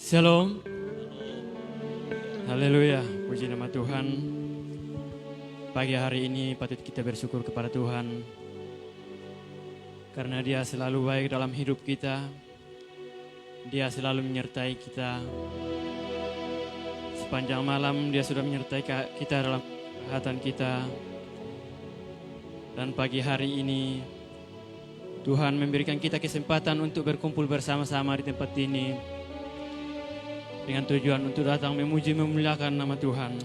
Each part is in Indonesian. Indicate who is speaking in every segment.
Speaker 1: Shalom. Haleluya, puji nama Tuhan. Pagi hari ini patut kita bersyukur kepada Tuhan karena Dia selalu baik dalam hidup kita. Dia selalu menyertai kita. Sepanjang malam Dia sudah menyertai kita dalam kesehatan kita. Dan pagi hari ini Tuhan memberikan kita kesempatan untuk berkumpul bersama-sama di tempat ini dengan tujuan untuk datang memuji memuliakan nama Tuhan.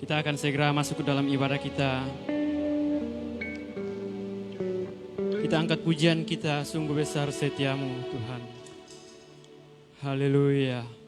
Speaker 1: Kita akan segera masuk ke dalam ibadah kita. Kita angkat pujian kita, sungguh besar setiamu Tuhan. Haleluya.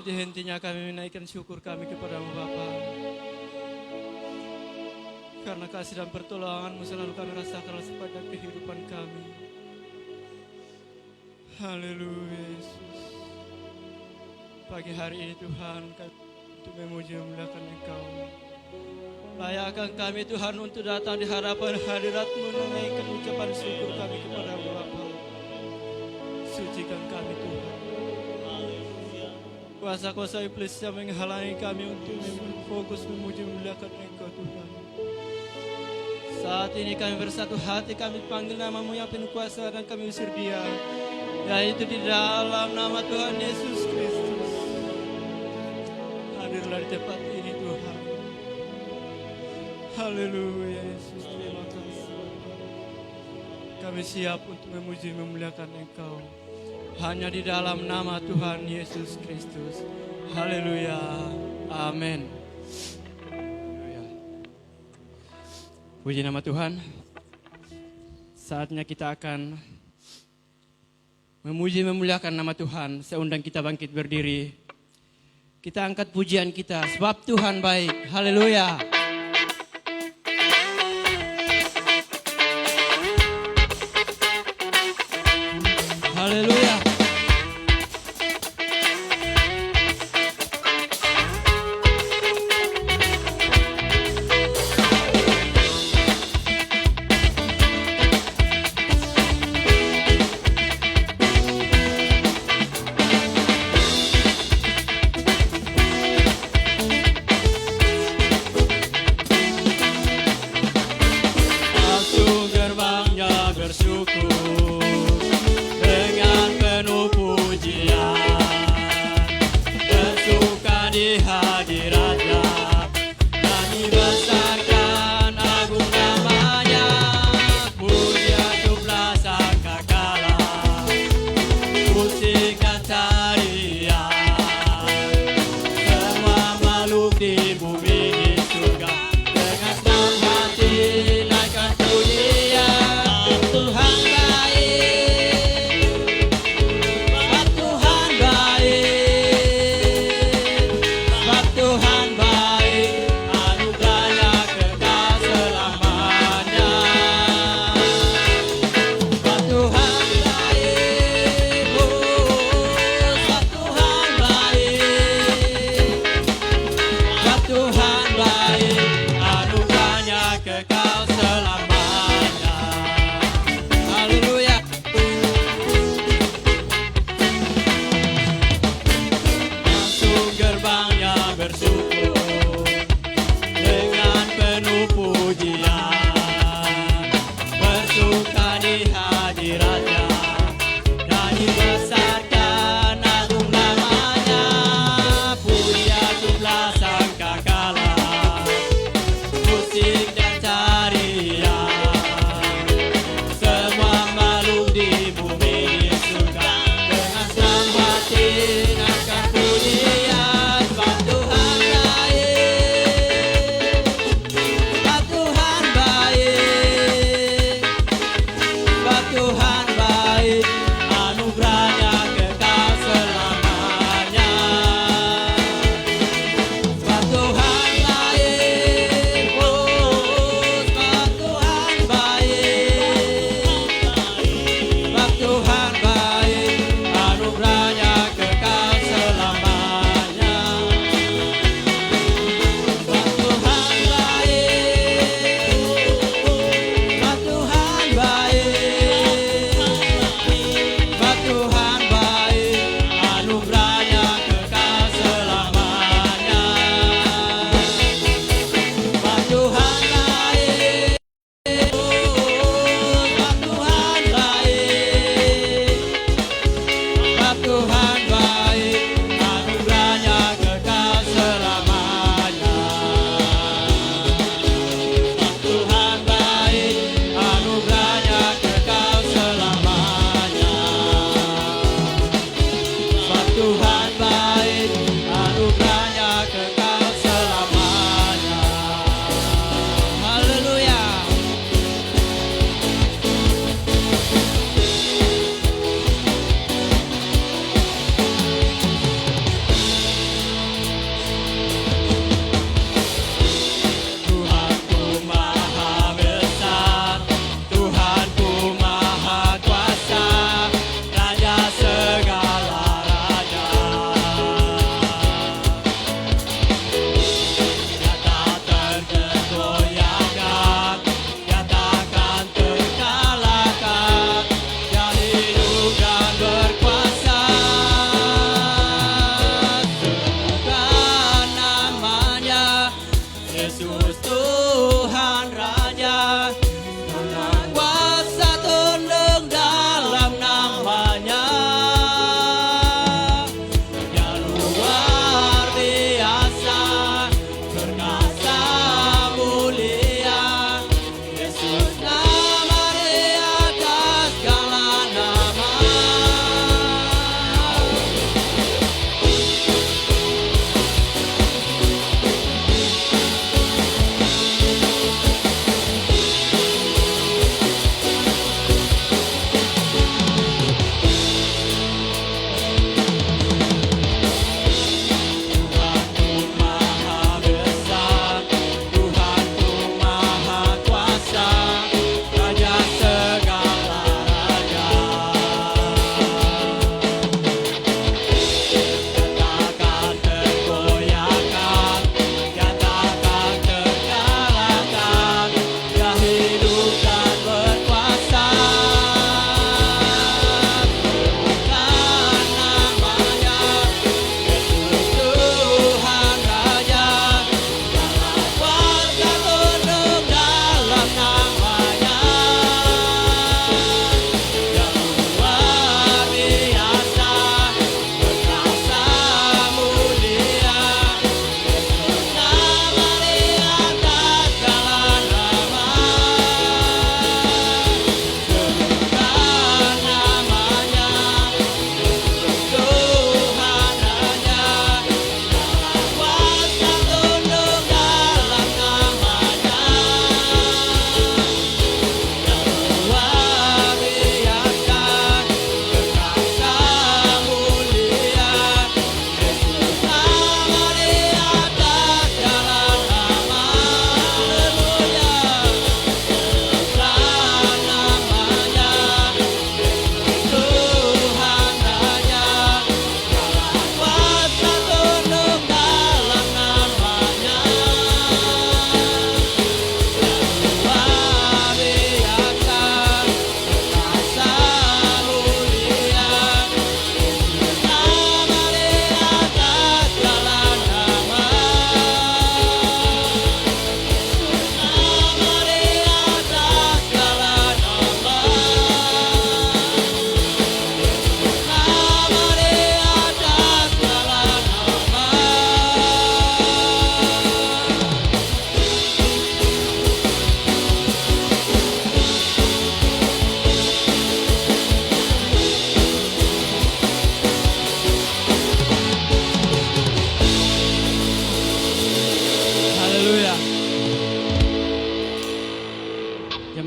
Speaker 1: henti-hentinya kami menaikkan syukur kami kepadamu Bapa. Karena kasih dan pertolonganmu selalu kami rasakan sepanjang kehidupan kami. Haleluya Yesus. Pagi hari ini Tuhan kami untuk memuji dan memuliakan Engkau. Layakkan kami Tuhan untuk datang di hadapan hadirat-Mu, menaikkan ucapan syukur kami kepadamu Bapa. Sucikan kami Tuhan. Kuasa-kuasa iblis yang menghalangi kami untuk fokus memuji memuliakan Engkau Tuhan. Saat ini kami bersatu hati, kami panggil nama-Mu yang penuh kuasa dan kami usir dia, yaitu di dalam nama Tuhan Yesus Kristus. Hadirlah di tempat ini Tuhan. Haleluya Yesus, terima kasih. Kami siap untuk memuji memuliakan Engkau. Hanya di dalam nama Tuhan Yesus Kristus. Haleluya. Amin. Puji nama Tuhan. Saatnya kita akan memuji memuliakan nama Tuhan. Saya undang kita bangkit berdiri. Kita angkat pujian kita sebab Tuhan baik. Haleluya. Haleluya.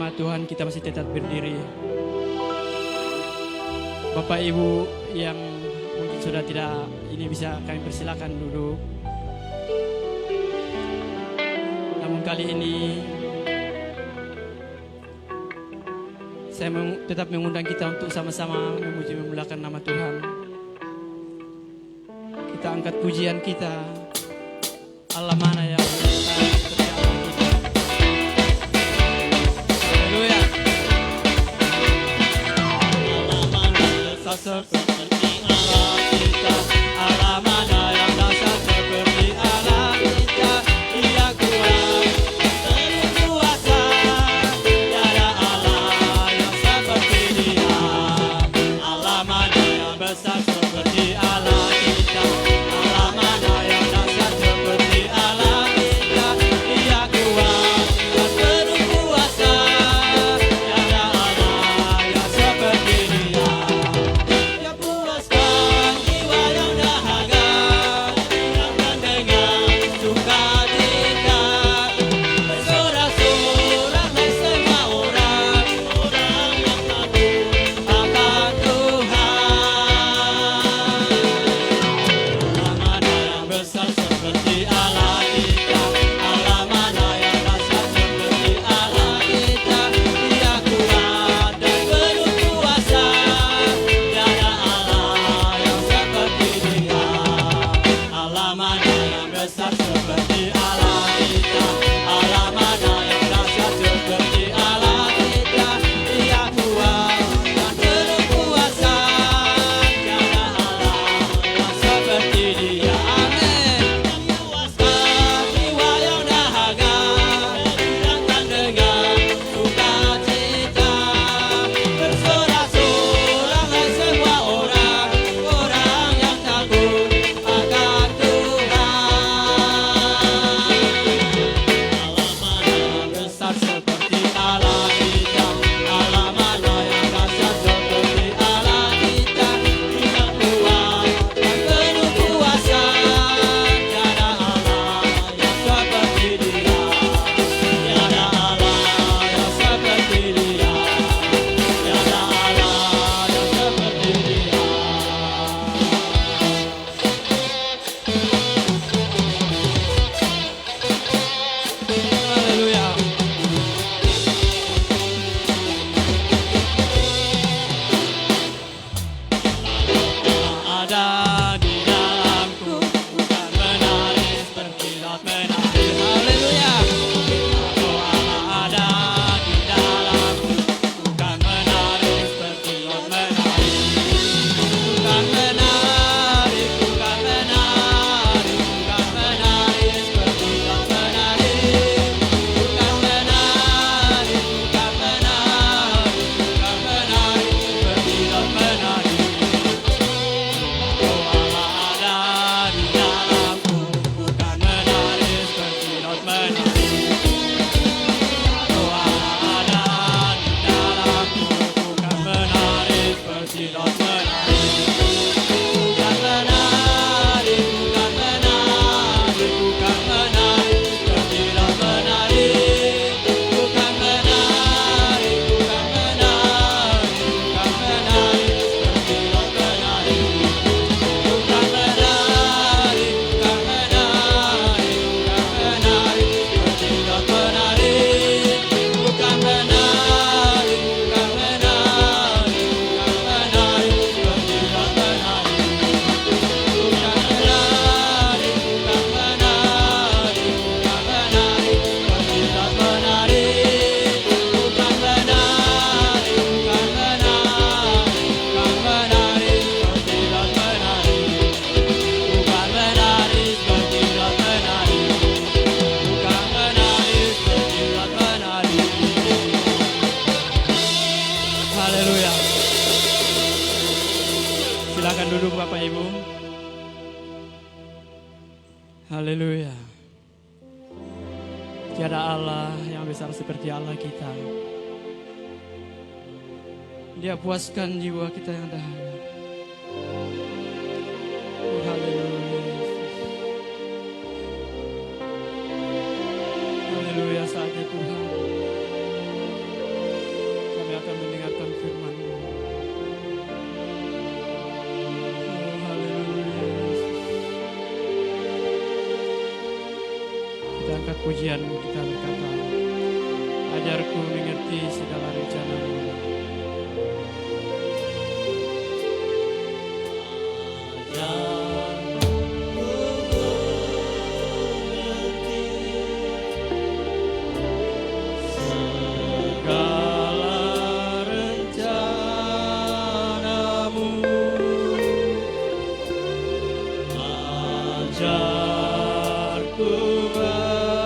Speaker 1: nama Tuhan kita masih tetap berdiri. Bapak Ibu yang mungkin sudah tidak ini bisa kami persilakan duduk. Namun kali ini saya tetap mengundang kita untuk sama-sama memuji memuliakan nama Tuhan. Kita angkat pujian kita. Allah mana yang seperti Allah kita, Allah mana yang dahsyat seperti Allah kita. Dia kuat, berkuasa, tiada Allah yang seperti Dia. Allah mana yang besar seperti Allah kita, Allah mana yang dahsyat seperti Allah kita. Dia kuat dan berkuasa, tiada Allah yang seperti Dia. Duduk Bapak Ibu. Haleluya. Tiada Allah yang besar seperti Allah kita. Dia puaskan jiwa kita yang dahaga. Haleluya. Haleluya saatnya Tuhan. akan mendengarkan firman-Mu. Oh, haleluya Yesus. Kita angkat pujian, kita berkata, ajarku mengerti segala rencana-Mu. Ajarku berserah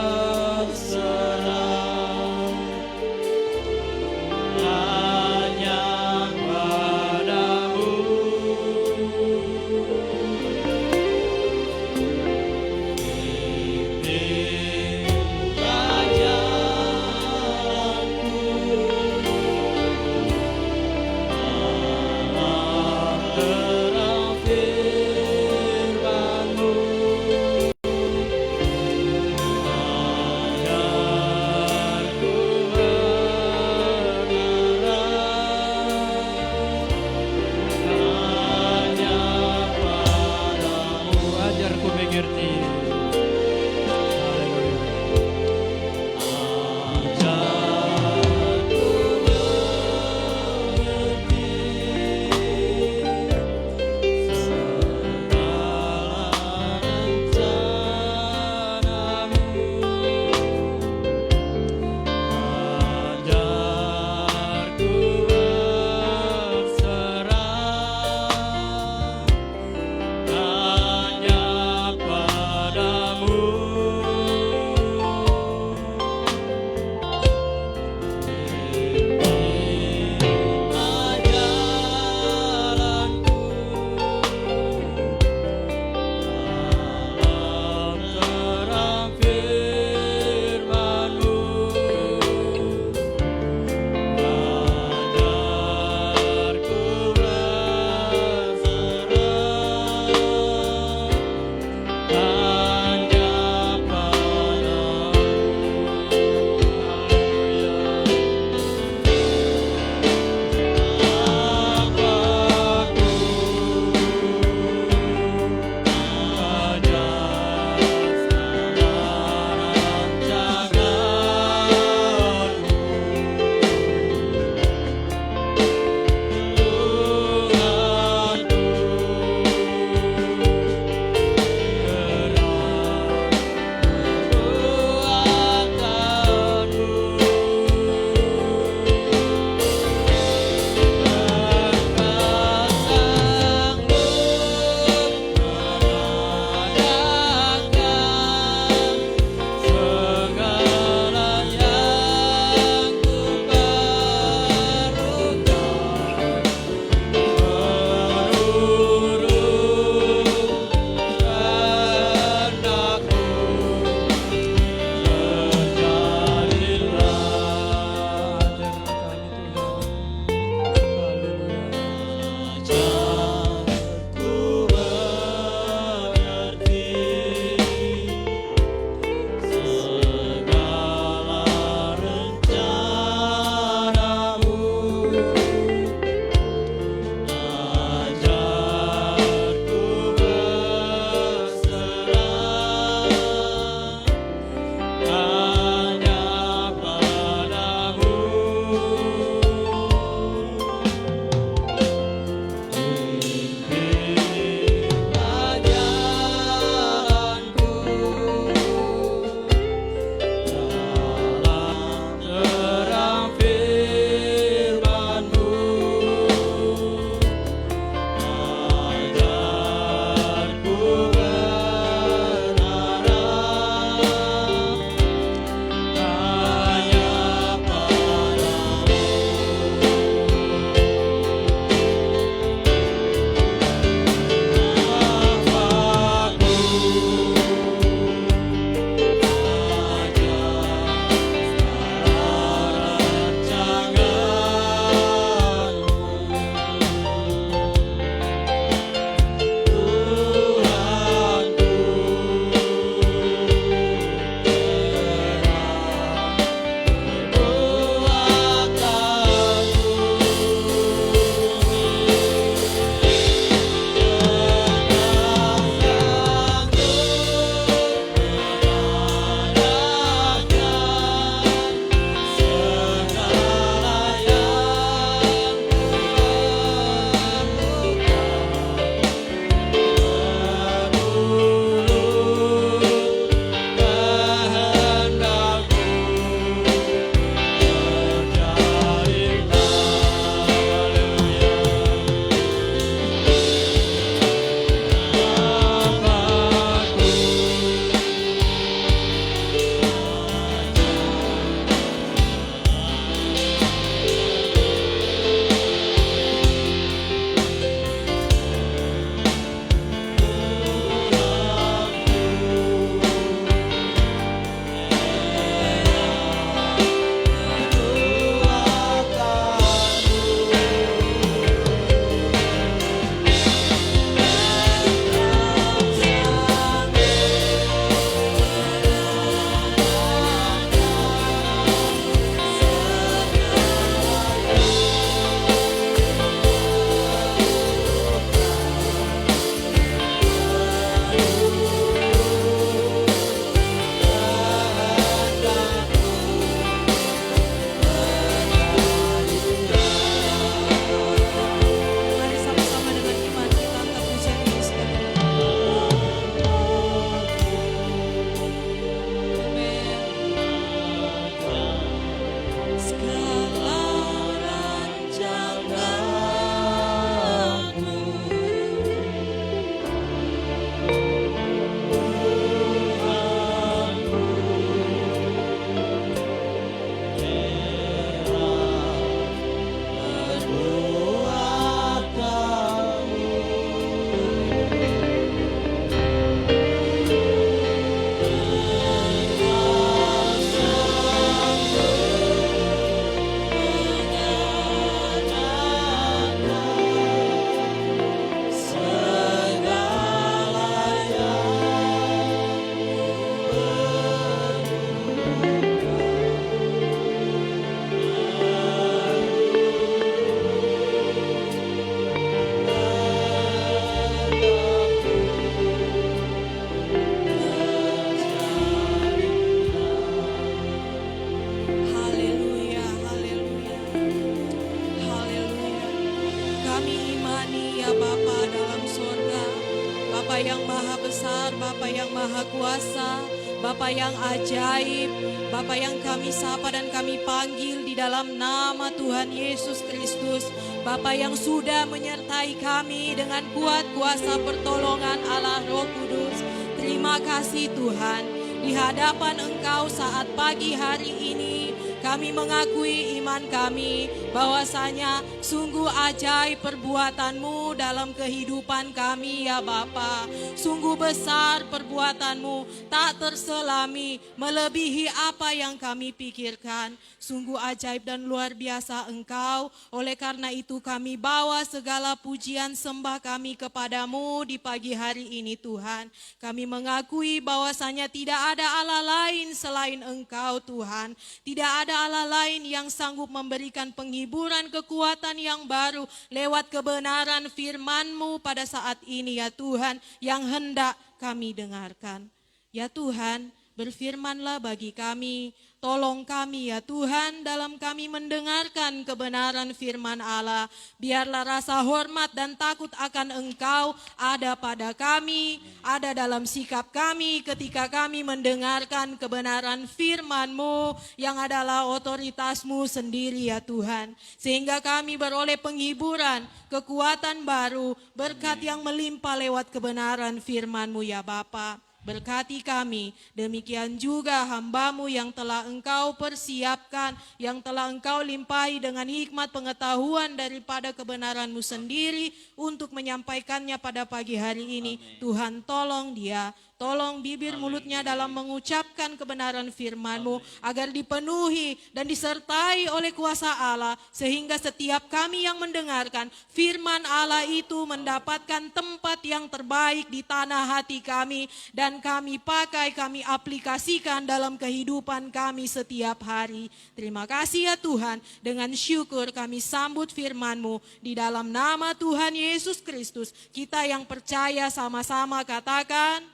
Speaker 2: yang maha besar, Bapa yang maha kuasa, Bapa yang ajaib, Bapa yang kami sapa dan kami panggil di dalam nama Tuhan Yesus Kristus, Bapa yang sudah menyertai kami dengan kuat kuasa pertolongan Allah Roh Kudus. Terima kasih Tuhan, di hadapan Engkau saat pagi hari ini kami mengakui iman kami bahwasanya sungguh ajaib perbuatan-Mu dalam kehidupan kami ya Bapa. Sungguh besar perbuatan-Mu, tak terselami, melebihi apa yang kami pikirkan. Sungguh ajaib dan luar biasa Engkau. Oleh karena itu kami bawa segala pujian sembah kami kepadamu di pagi hari ini Tuhan. Kami mengakui bahwasanya tidak ada Allah lain selain Engkau Tuhan. Tidak ada Allah lain yang sanggup memberikan penghiburan kekuatan yang baru lewat kebenaran firman-Mu pada saat ini ya Tuhan, yang hendak kami dengarkan. Ya Tuhan, berfirmanlah bagi kami, tolong kami ya Tuhan dalam kami mendengarkan kebenaran firman Allah. Biarlah rasa hormat dan takut akan Engkau ada pada kami, ada dalam sikap kami ketika kami mendengarkan kebenaran firman-Mu yang adalah otoritas-Mu sendiri ya Tuhan. Sehingga kami beroleh penghiburan, kekuatan baru, berkat yang melimpah lewat kebenaran firman-Mu ya Bapa. Berkati kami, demikian juga hamba-Mu yang telah Engkau persiapkan, yang telah Engkau limpahi dengan hikmat pengetahuan daripada kebenaran-Mu sendiri untuk menyampaikannya pada pagi hari ini. Amin. Tuhan tolong dia, tolong bibir mulutnya dalam mengucapkan kebenaran firman-Mu agar dipenuhi dan disertai oleh kuasa Allah, sehingga setiap kami yang mendengarkan firman Allah itu mendapatkan tempat yang terbaik di tanah hati kami, dan kami pakai, kami aplikasikan dalam kehidupan kami setiap hari. Terima kasih ya Tuhan, dengan syukur kami sambut firman-Mu di dalam nama Tuhan Yesus Kristus. Kita yang percaya sama-sama katakan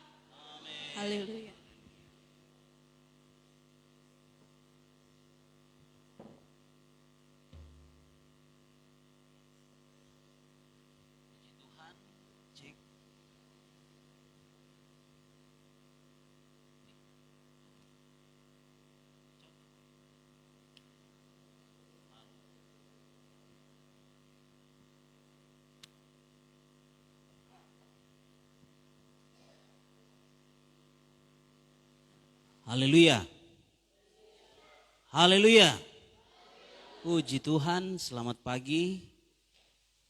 Speaker 2: haleluya.
Speaker 3: Haleluya. Haleluya. Puji Tuhan, selamat pagi.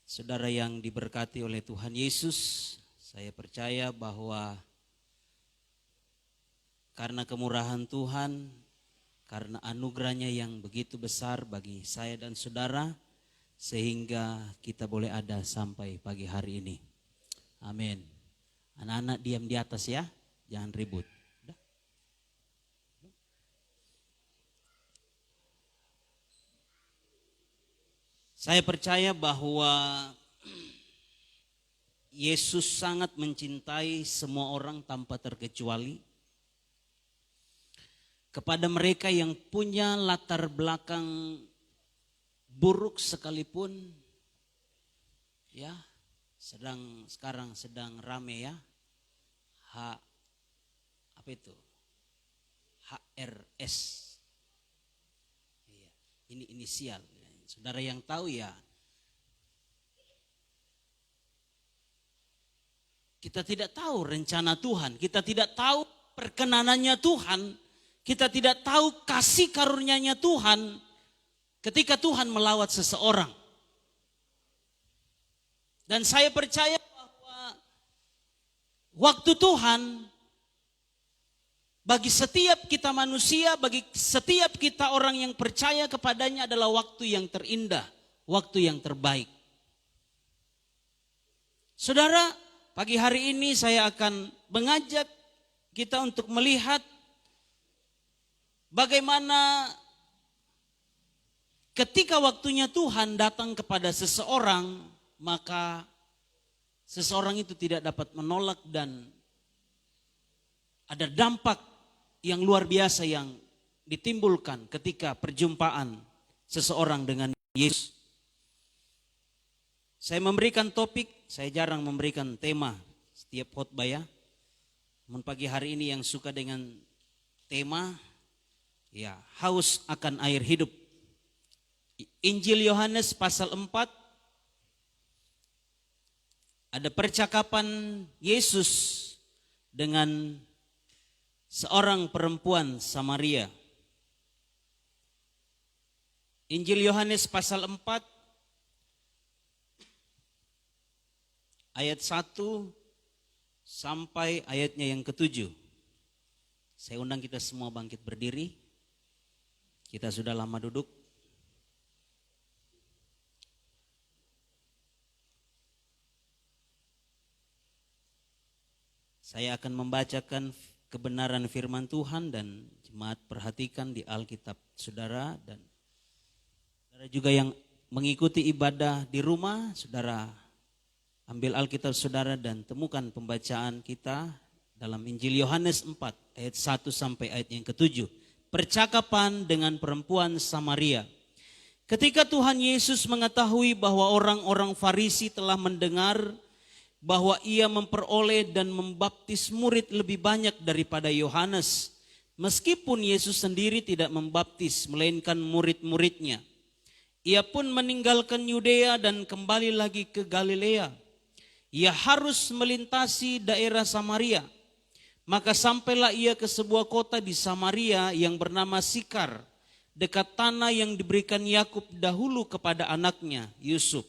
Speaker 3: Saudara yang diberkati oleh Tuhan Yesus, saya percaya bahwa karena kemurahan Tuhan, karena anugerahnya yang begitu besar bagi saya dan saudara, sehingga kita boleh ada sampai pagi hari ini. Amin. Anak-anak diam di atas ya, jangan ribut. Saya percaya bahwa Yesus sangat mencintai semua orang tanpa terkecuali. Kepada mereka yang punya latar belakang buruk sekalipun, ya, sekarang sedang rame ya, HRS, ya, ini inisial. Saudara yang tahu ya, kita tidak tahu rencana Tuhan, kita tidak tahu perkenanannya Tuhan, kita tidak tahu kasih karunia-Nya Tuhan ketika Tuhan melawat seseorang. Dan saya percaya bahwa waktu Tuhan bagi setiap kita manusia, bagi setiap kita orang yang percaya kepadanya adalah waktu yang terindah, waktu yang terbaik. Saudara, pagi hari ini saya akan mengajak kita untuk melihat bagaimana ketika waktunya Tuhan datang kepada seseorang, maka seseorang itu tidak dapat menolak dan ada dampak yang luar biasa yang ditimbulkan ketika perjumpaan seseorang dengan Yesus. Saya memberikan topik, saya jarang memberikan tema tiap khotbah ya. Namun pagi hari ini yang suka dengan tema ya, haus akan air hidup. Injil Yohanes pasal 4 ada percakapan Yesus dengan seorang perempuan Samaria. Injil Yohanes pasal 4 ayat 1 sampai ayatnya yang ke-7. Saya undang kita semua bangkit berdiri. Kita sudah lama duduk. Saya akan membacakan kebenaran firman Tuhan dan jemaat perhatikan di Alkitab saudara, dan saudara juga yang mengikuti ibadah di rumah, saudara ambil Alkitab saudara dan temukan pembacaan kita dalam Injil Yohanes 4 ayat 1 sampai ayat yang ke-7. Percakapan dengan perempuan Samaria. Ketika Tuhan Yesus mengetahui bahwa orang-orang Farisi telah mendengar bahwa ia memperoleh dan membaptis murid lebih banyak daripada Yohanes, meskipun Yesus sendiri tidak membaptis melainkan murid-muridnya. Ia pun meninggalkan Yudea dan kembali lagi ke Galilea. Ia harus melintasi daerah Samaria. Maka sampailah ia ke sebuah kota di Samaria yang bernama Sikar, dekat tanah yang diberikan Yakub dahulu kepada anaknya Yusuf.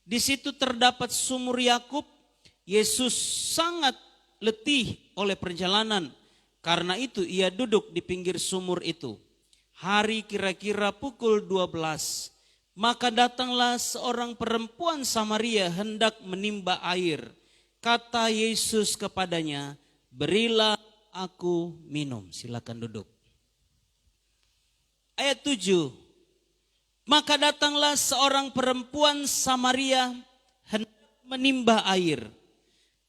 Speaker 3: Di situ terdapat sumur Yakub. Yesus sangat letih oleh perjalanan. Karena itu ia duduk di pinggir sumur itu. Hari kira-kira pukul 12. Maka datanglah seorang perempuan Samaria hendak menimba air. Kata Yesus kepadanya, "Berilah aku minum." Silakan duduk. Ayat 7. Maka datanglah seorang perempuan Samaria hendak menimba air.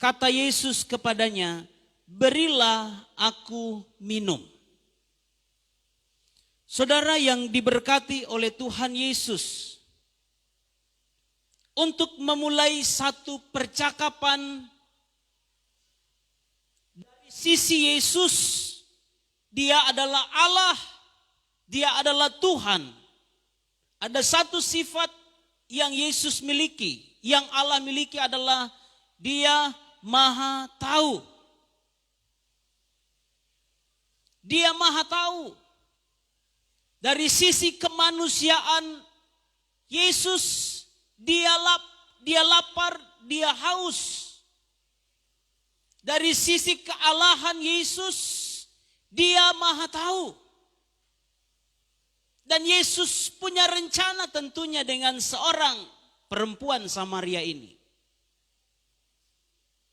Speaker 3: Kata Yesus kepadanya, "Berilah aku minum." Saudara yang diberkati oleh Tuhan Yesus, untuk memulai satu percakapan dari sisi Yesus, dia adalah Allah, dia adalah Tuhan. Ada satu sifat yang Yesus miliki, yang Allah miliki adalah dia Maha tahu. Dia Maha tahu. Dari sisi kemanusiaan Yesus, dia lapar, dia haus. Dari sisi kealahan Yesus, dia Maha tahu. Dan Yesus punya rencana tentunya dengan seorang perempuan Samaria ini.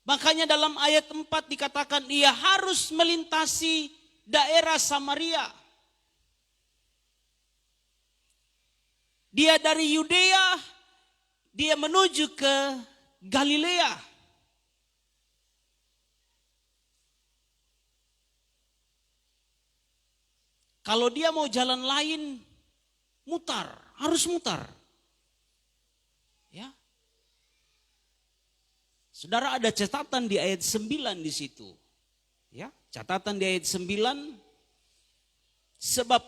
Speaker 3: Makanya dalam ayat 4 dikatakan ia harus melintasi daerah Samaria. Dia dari Yudea, dia menuju ke Galilea. Kalau dia mau jalan lain, harus mutar. Ya. Saudara, ada catatan di ayat 9 di situ. Ya, catatan di ayat 9, sebab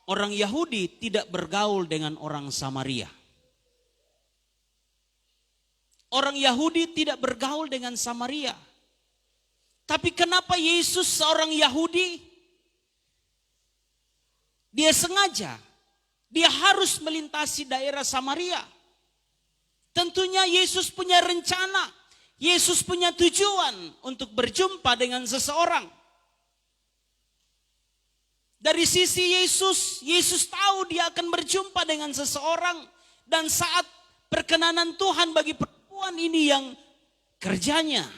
Speaker 3: orang Yahudi tidak bergaul dengan orang Samaria. Orang Yahudi tidak bergaul dengan Samaria. Tapi kenapa Yesus seorang Yahudi? Dia sengaja, dia harus melintasi daerah Samaria. Tentunya Yesus punya rencana. Yesus punya tujuan untuk berjumpa dengan seseorang. Dari sisi Yesus, Yesus tahu dia akan berjumpa dengan seseorang. Dan saat perkenanan Tuhan bagi perempuan ini yang kerjanya,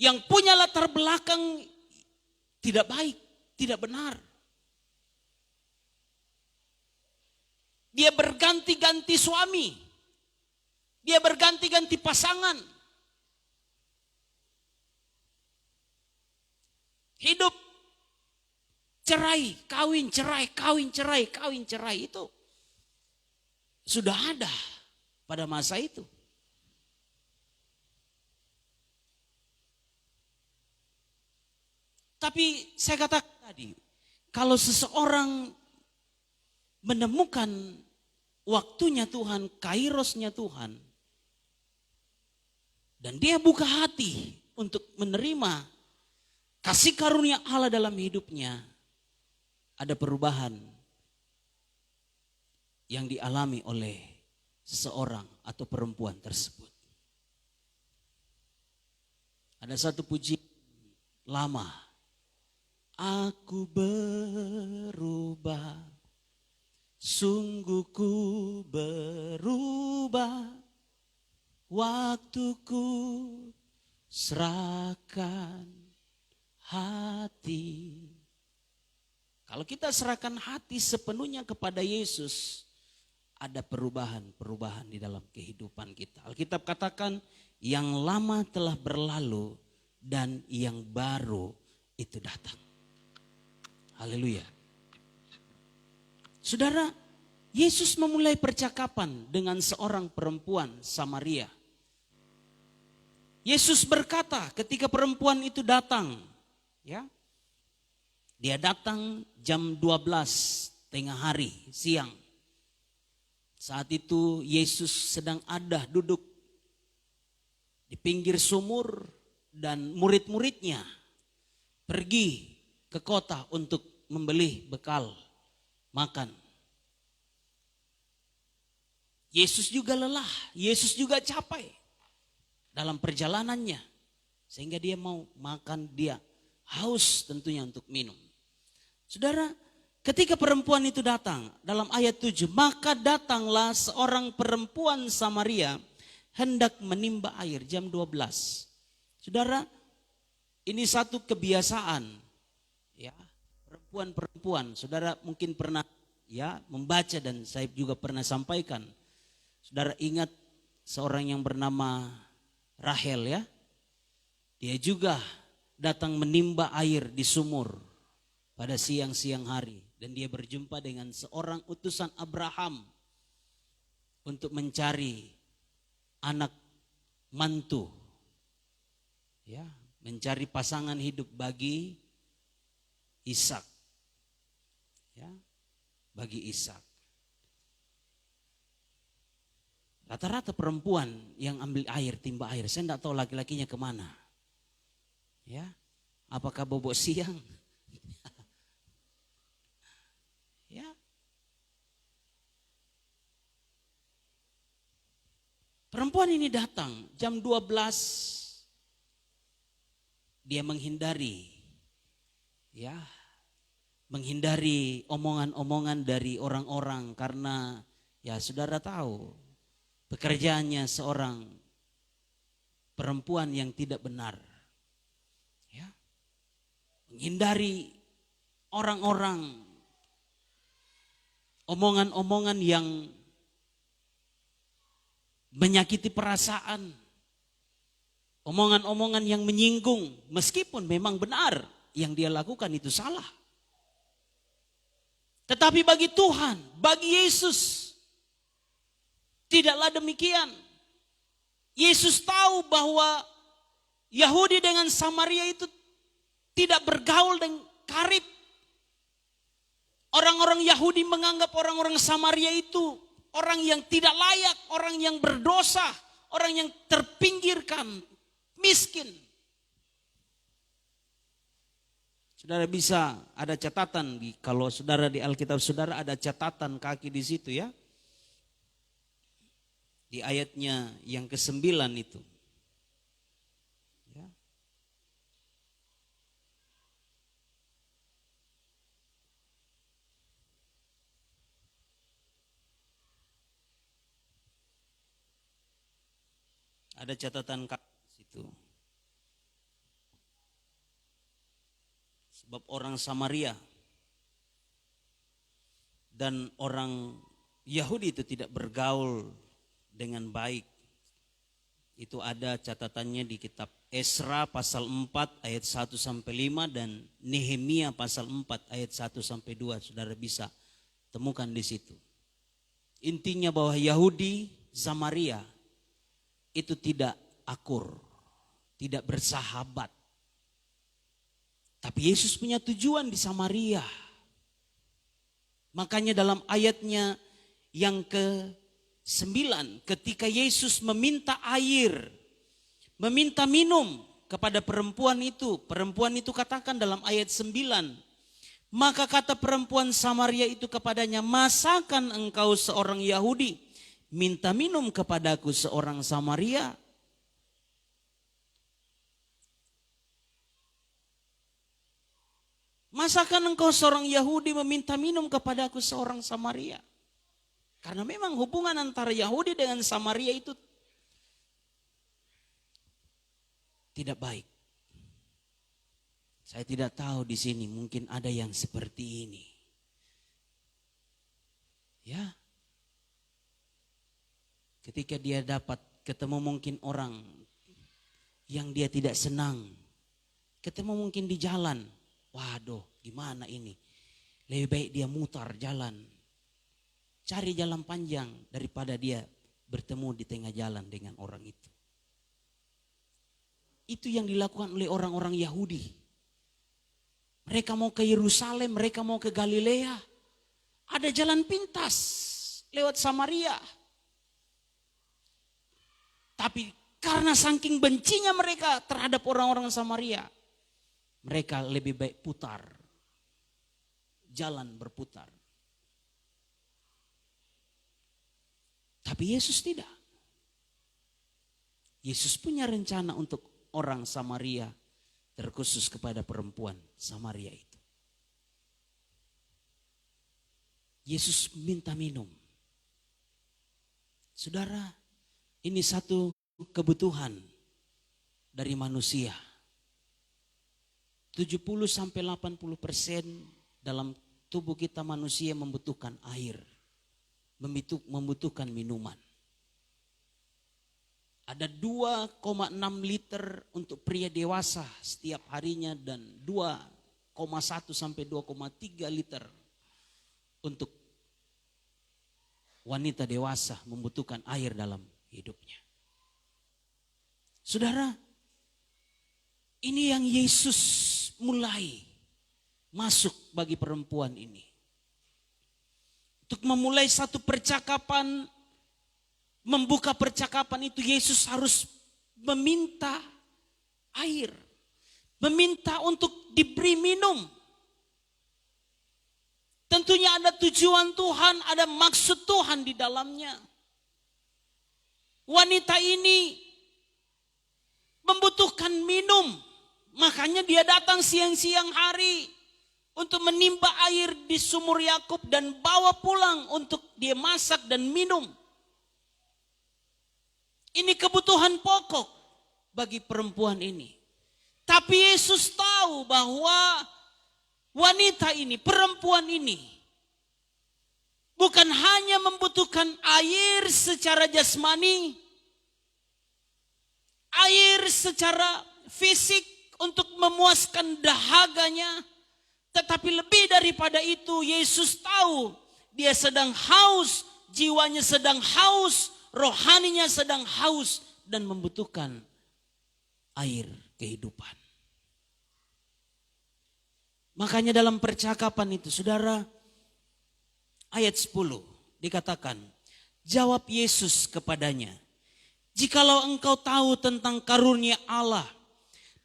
Speaker 3: yang punya latar belakang tidak baik, tidak benar. Dia berganti-ganti suami. Dia berganti-ganti pasangan. Hidup cerai, kawin, cerai, kawin, cerai, kawin, cerai itu sudah ada pada masa itu. Tapi saya katakan tadi, kalau seseorang menemukan waktunya Tuhan, kairosnya Tuhan, dan dia buka hati untuk menerima kasih karunia Allah dalam hidupnya, ada perubahan yang dialami oleh seseorang atau perempuan tersebut. Ada satu pujian lama. Aku berubah, sungguh ku berubah, waktuku serahkan hati. Kalau kita serahkan hati sepenuhnya kepada Yesus, ada perubahan-perubahan di dalam kehidupan kita. Alkitab katakan yang lama telah berlalu dan yang baru itu datang. Haleluya. Saudara, Yesus memulai percakapan dengan seorang perempuan Samaria. Yesus berkata ketika perempuan itu datang, ya. Dia datang jam 12 tengah hari, siang. Saat itu Yesus sedang ada duduk di pinggir sumur dan murid-muridnya pergi ke kota untuk membeli bekal makan. Yesus juga lelah, Yesus juga capek dalam perjalanannya. Sehingga dia mau makan, dia haus tentunya untuk minum. Saudara, ketika perempuan itu datang, dalam ayat 7, maka datanglah seorang perempuan Samaria hendak menimba air jam 12. Saudara, ini satu kebiasaan, ya, perempuan-perempuan. Saudara mungkin pernah ya membaca dan saya juga pernah sampaikan. Saudara ingat seorang yang bernama Rahel, ya. Dia juga datang menimba air di sumur pada siang-siang hari. Dan dia berjumpa dengan seorang utusan Abraham untuk mencari anak mantu. Ya, mencari pasangan hidup bagi Ishak. Ya, bagi Ishak. Rata-rata perempuan yang ambil air, timba air, saya tidak tahu laki-lakinya kemana. Ya, apakah bobok siang? Ya. Perempuan ini datang jam 12. Dia menghindari, ya, menghindari omongan-omongan dari orang-orang karena ya saudara tahu pekerjaannya seorang perempuan yang tidak benar. Ya. Menghindari orang-orang, omongan-omongan yang menyakiti perasaan, omongan-omongan yang menyinggung, meskipun memang benar yang dia lakukan itu salah. Tetapi bagi Tuhan, bagi Yesus, tidaklah demikian. Yesus tahu bahwa Yahudi dengan Samaria itu tidak bergaul dan karib. Orang-orang Yahudi menganggap orang-orang Samaria itu orang yang tidak layak, orang yang berdosa, orang yang terpinggirkan, miskin. Saudara bisa ada catatan, kalau saudara di Alkitab saudara ada catatan kaki di situ, ya. Di ayatnya yang ke-9 itu. Ya. Ada catatan kaki di situ. Sebab orang Samaria dan orang Yahudi itu tidak bergaul dengan baik. Itu ada catatannya di kitab Esra pasal 4 ayat 1 sampai 5 dan Nehemia pasal 4 ayat 1 sampai 2. Saudara bisa temukan di situ. Intinya bahwa Yahudi Samaria itu tidak akur, tidak bersahabat. Tapi Yesus punya tujuan di Samaria. Makanya dalam ayatnya yang ke-9, ketika Yesus meminta air, meminta minum kepada perempuan itu katakan dalam ayat 9, maka kata perempuan Samaria itu kepadanya, masakan engkau seorang Yahudi minta minum kepadaku seorang Samaria? Masakan engkau seorang Yahudi meminta minum kepadaku seorang Samaria? Karena memang hubungan antara Yahudi dengan Samaria itu tidak baik. Saya tidak tahu di sini mungkin ada yang seperti ini. Ya. Ketika dia dapat ketemu mungkin orang yang dia tidak senang. Ketemu mungkin di jalan. Waduh, gimana ini? Lebih baik dia mutar jalan. Cari jalan panjang daripada dia bertemu di tengah jalan dengan orang itu. Itu yang dilakukan oleh orang-orang Yahudi. Mereka mau ke Yerusalem, mereka mau ke Galilea. Ada jalan pintas lewat Samaria. Tapi karena saking bencinya mereka terhadap orang-orang Samaria, mereka lebih baik putar. Jalan berputar. Tapi Yesus tidak. Yesus punya rencana untuk orang Samaria, terkhusus kepada perempuan Samaria itu. Yesus minta minum. Saudara, ini satu kebutuhan dari manusia. 70-80% dalam tubuh kita manusia membutuhkan air. Membutuhkan minuman. Ada 2,6 liter untuk pria dewasa setiap harinya dan 2,1 sampai 2,3 liter untuk wanita dewasa membutuhkan air dalam hidupnya. Saudara, ini yang Yesus mulai masuk bagi perempuan ini. Untuk memulai satu percakapan, membuka percakapan itu Yesus harus meminta air. Meminta untuk diberi minum. Tentunya ada tujuan Tuhan, ada maksud Tuhan di dalamnya. Wanita ini membutuhkan minum. Makanya dia datang siang-siang hari untuk menimba air di sumur Yakub dan bawa pulang untuk dia masak dan minum. Ini kebutuhan pokok bagi perempuan ini. Tapi Yesus tahu bahwa wanita ini, perempuan ini, bukan hanya membutuhkan air secara jasmani, air secara fisik untuk memuaskan dahaganya, tetapi lebih daripada itu Yesus tahu dia sedang haus, jiwanya sedang haus, rohaninya sedang haus dan membutuhkan air kehidupan. Makanya dalam percakapan itu saudara, ayat 10 dikatakan, jawab Yesus kepadanya, jikalau engkau tahu tentang karunia Allah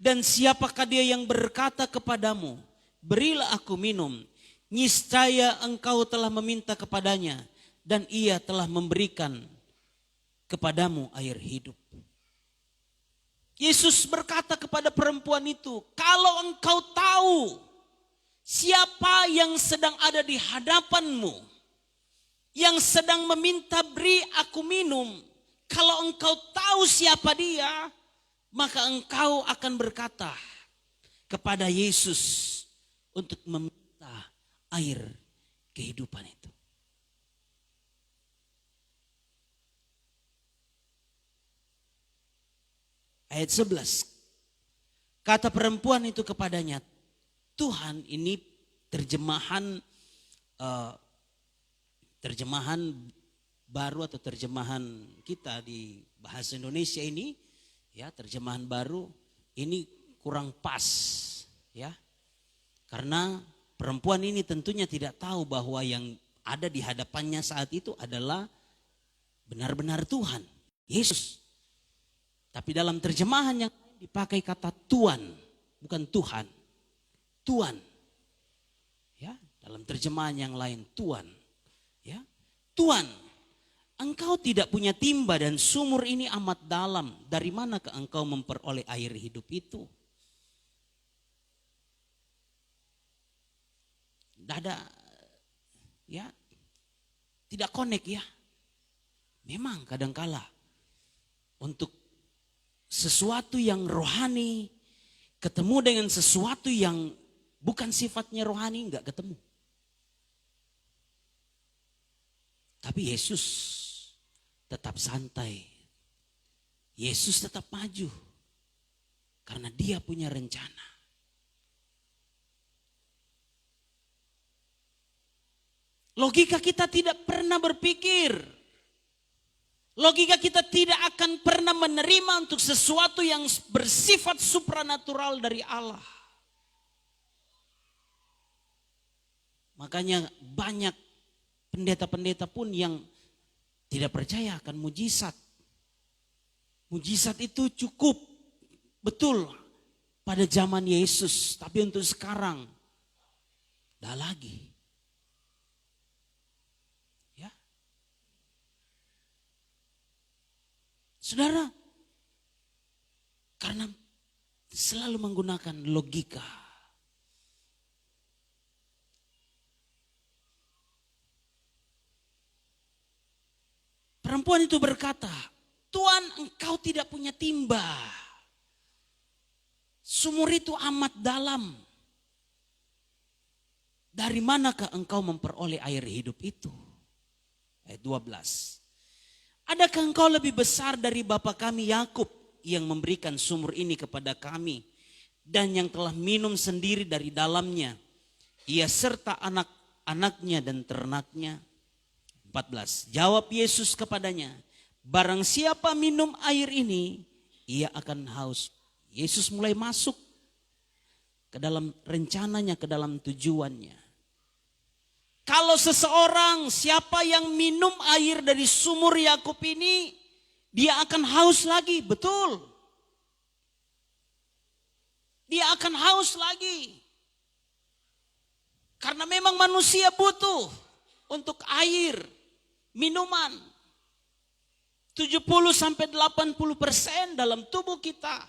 Speaker 3: dan siapakah dia yang berkata kepadamu, berilah aku minum, niscaya engkau telah meminta kepadanya dan ia telah memberikan kepadamu air hidup. Yesus berkata kepada perempuan itu, kalau engkau tahu siapa yang sedang ada di hadapanmu, yang sedang meminta beri aku minum, kalau engkau tahu siapa dia, maka engkau akan berkata kepada Yesus untuk meminta air kehidupan itu. Ayat 11. Kata perempuan itu kepadanya, Tuhan, ini terjemahan baru atau terjemahan kita di bahasa Indonesia ini, ya terjemahan baru ini kurang pas, ya. Karena perempuan ini tentunya tidak tahu bahwa yang ada di hadapannya saat itu adalah benar-benar Tuhan, Yesus. Tapi dalam terjemahan yang dipakai kata Tuhan, bukan Tuhan. Tuhan. Ya, dalam terjemahan yang lain Tuhan. Ya. Tuhan, engkau tidak punya timba dan sumur ini amat dalam. Dari manakah engkau memperoleh air hidup itu? Tidak ada, ya, tidak connect ya. Memang kadangkala untuk sesuatu yang rohani ketemu dengan sesuatu yang bukan sifatnya rohani enggak ketemu. Tapi Yesus tetap santai. Yesus tetap maju. Karena dia punya rencana. Logika kita tidak pernah berpikir. Logika kita tidak akan pernah menerima untuk sesuatu yang bersifat supranatural dari Allah. Makanya banyak pendeta-pendeta pun yang tidak percaya akan mujizat. Mujizat itu cukup betul pada zaman Yesus. Tapi untuk sekarang, dah lagi. Ya. Saudara, karena selalu menggunakan logika. Perempuan itu berkata, Tuhan, engkau tidak punya timba. Sumur itu amat dalam. Dari manakah engkau memperoleh air hidup itu? Ayat 12. Adakah engkau lebih besar dari bapa kami Yakub yang memberikan sumur ini kepada kami dan yang telah minum sendiri dari dalamnya, ia serta anak-anaknya dan ternaknya? 14. Jawab Yesus kepadanya, barang siapa minum air ini, ia akan haus. Yesus mulai masuk ke dalam rencananya, ke dalam tujuannya. Kalau seseorang, siapa yang minum air dari sumur Yakub ini, dia akan haus lagi, betul. Dia akan haus lagi. Karena memang manusia butuh untuk air, minuman. 70-80% dalam tubuh kita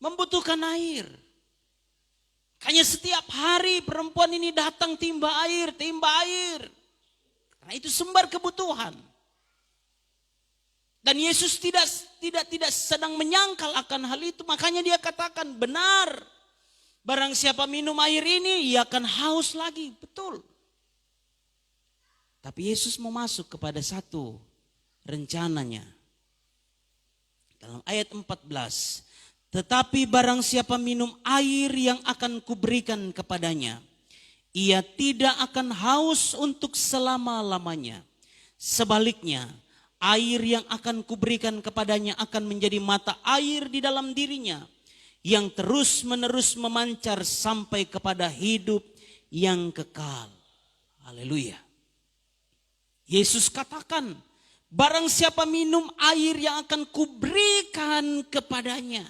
Speaker 3: membutuhkan air. Hanya setiap hari perempuan ini datang timba air. Karena itu sumber kebutuhan. Dan Yesus tidak sedang menyangkal akan hal itu. Makanya dia katakan benar. Barang siapa minum air ini, ia akan haus lagi. Betul. Tapi Yesus mau masuk kepada satu rencananya. Dalam ayat 14. Tetapi barang siapa minum air yang akan kuberikan kepadanya, ia tidak akan haus untuk selama-lamanya. Sebaliknya, air yang akan kuberikan kepadanya akan menjadi mata air di dalam dirinya, yang terus-menerus memancar sampai kepada hidup yang kekal. Haleluya. Yesus katakan, barang siapa minum air yang akan kuberikan kepadanya,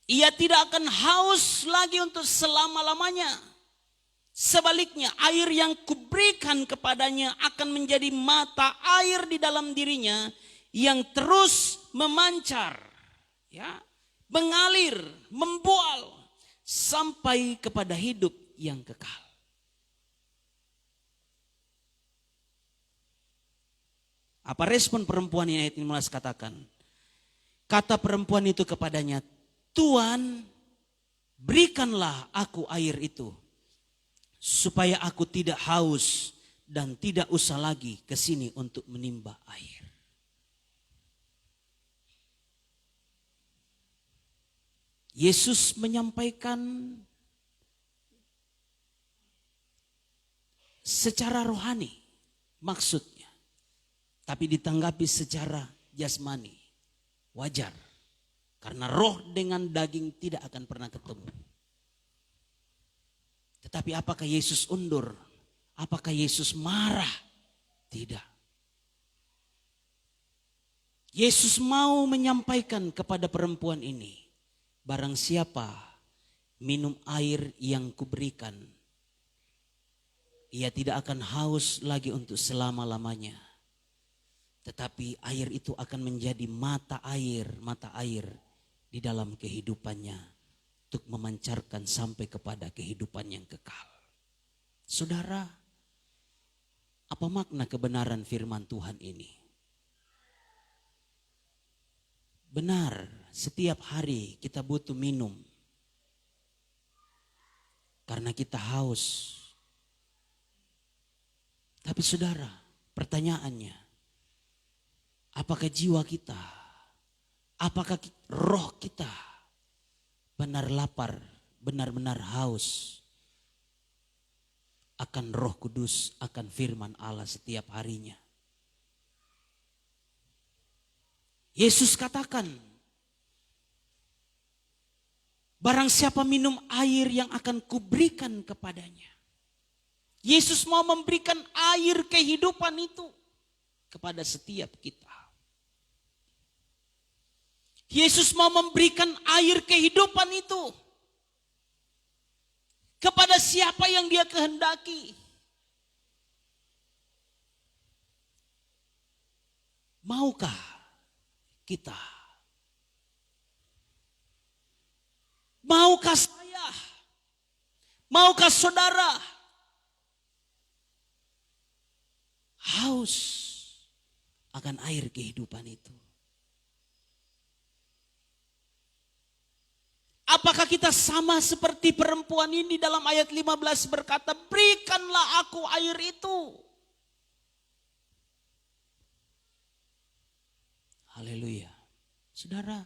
Speaker 3: ia tidak akan haus lagi untuk selama-lamanya. Sebaliknya, air yang kuberikan kepadanya akan menjadi mata air di dalam dirinya yang terus memancar, ya, mengalir, membual sampai kepada hidup yang kekal. Apa respon perempuan yang ayat 15 katakan? Kata perempuan itu kepadanya, Tuhan, berikanlah aku air itu, supaya aku tidak haus dan tidak usah lagi ke sini untuk menimba air. Yesus menyampaikan secara rohani maksudnya, tapi ditanggapi secara jasmani, wajar. Karena roh dengan daging tidak akan pernah ketemu. Tetapi apakah Yesus undur? Apakah Yesus marah? Tidak. Yesus mau menyampaikan kepada perempuan ini, barang siapa minum air yang kuberikan, ia tidak akan haus lagi untuk selama-lamanya. Tetapi air itu akan menjadi mata air di dalam kehidupannya untuk memancarkan sampai kepada kehidupan yang kekal. Saudara, apa makna kebenaran firman Tuhan ini? Benar, setiap hari kita butuh minum karena kita haus. Tapi saudara, pertanyaannya, apakah jiwa kita, apakah roh kita benar lapar, benar-benar haus akan Roh Kudus, akan firman Allah setiap harinya? Yesus katakan, barang siapa minum air yang akan kuberikan kepadanya. Yesus mau memberikan air kehidupan itu kepada setiap kita. Yesus mau memberikan air kehidupan itu kepada siapa yang Dia kehendaki. Maukah kita? Maukah saya? Maukah saudara haus akan air kehidupan itu? Apakah kita sama seperti perempuan ini dalam ayat 15 berkata, berikanlah aku air itu. Haleluya. Saudara,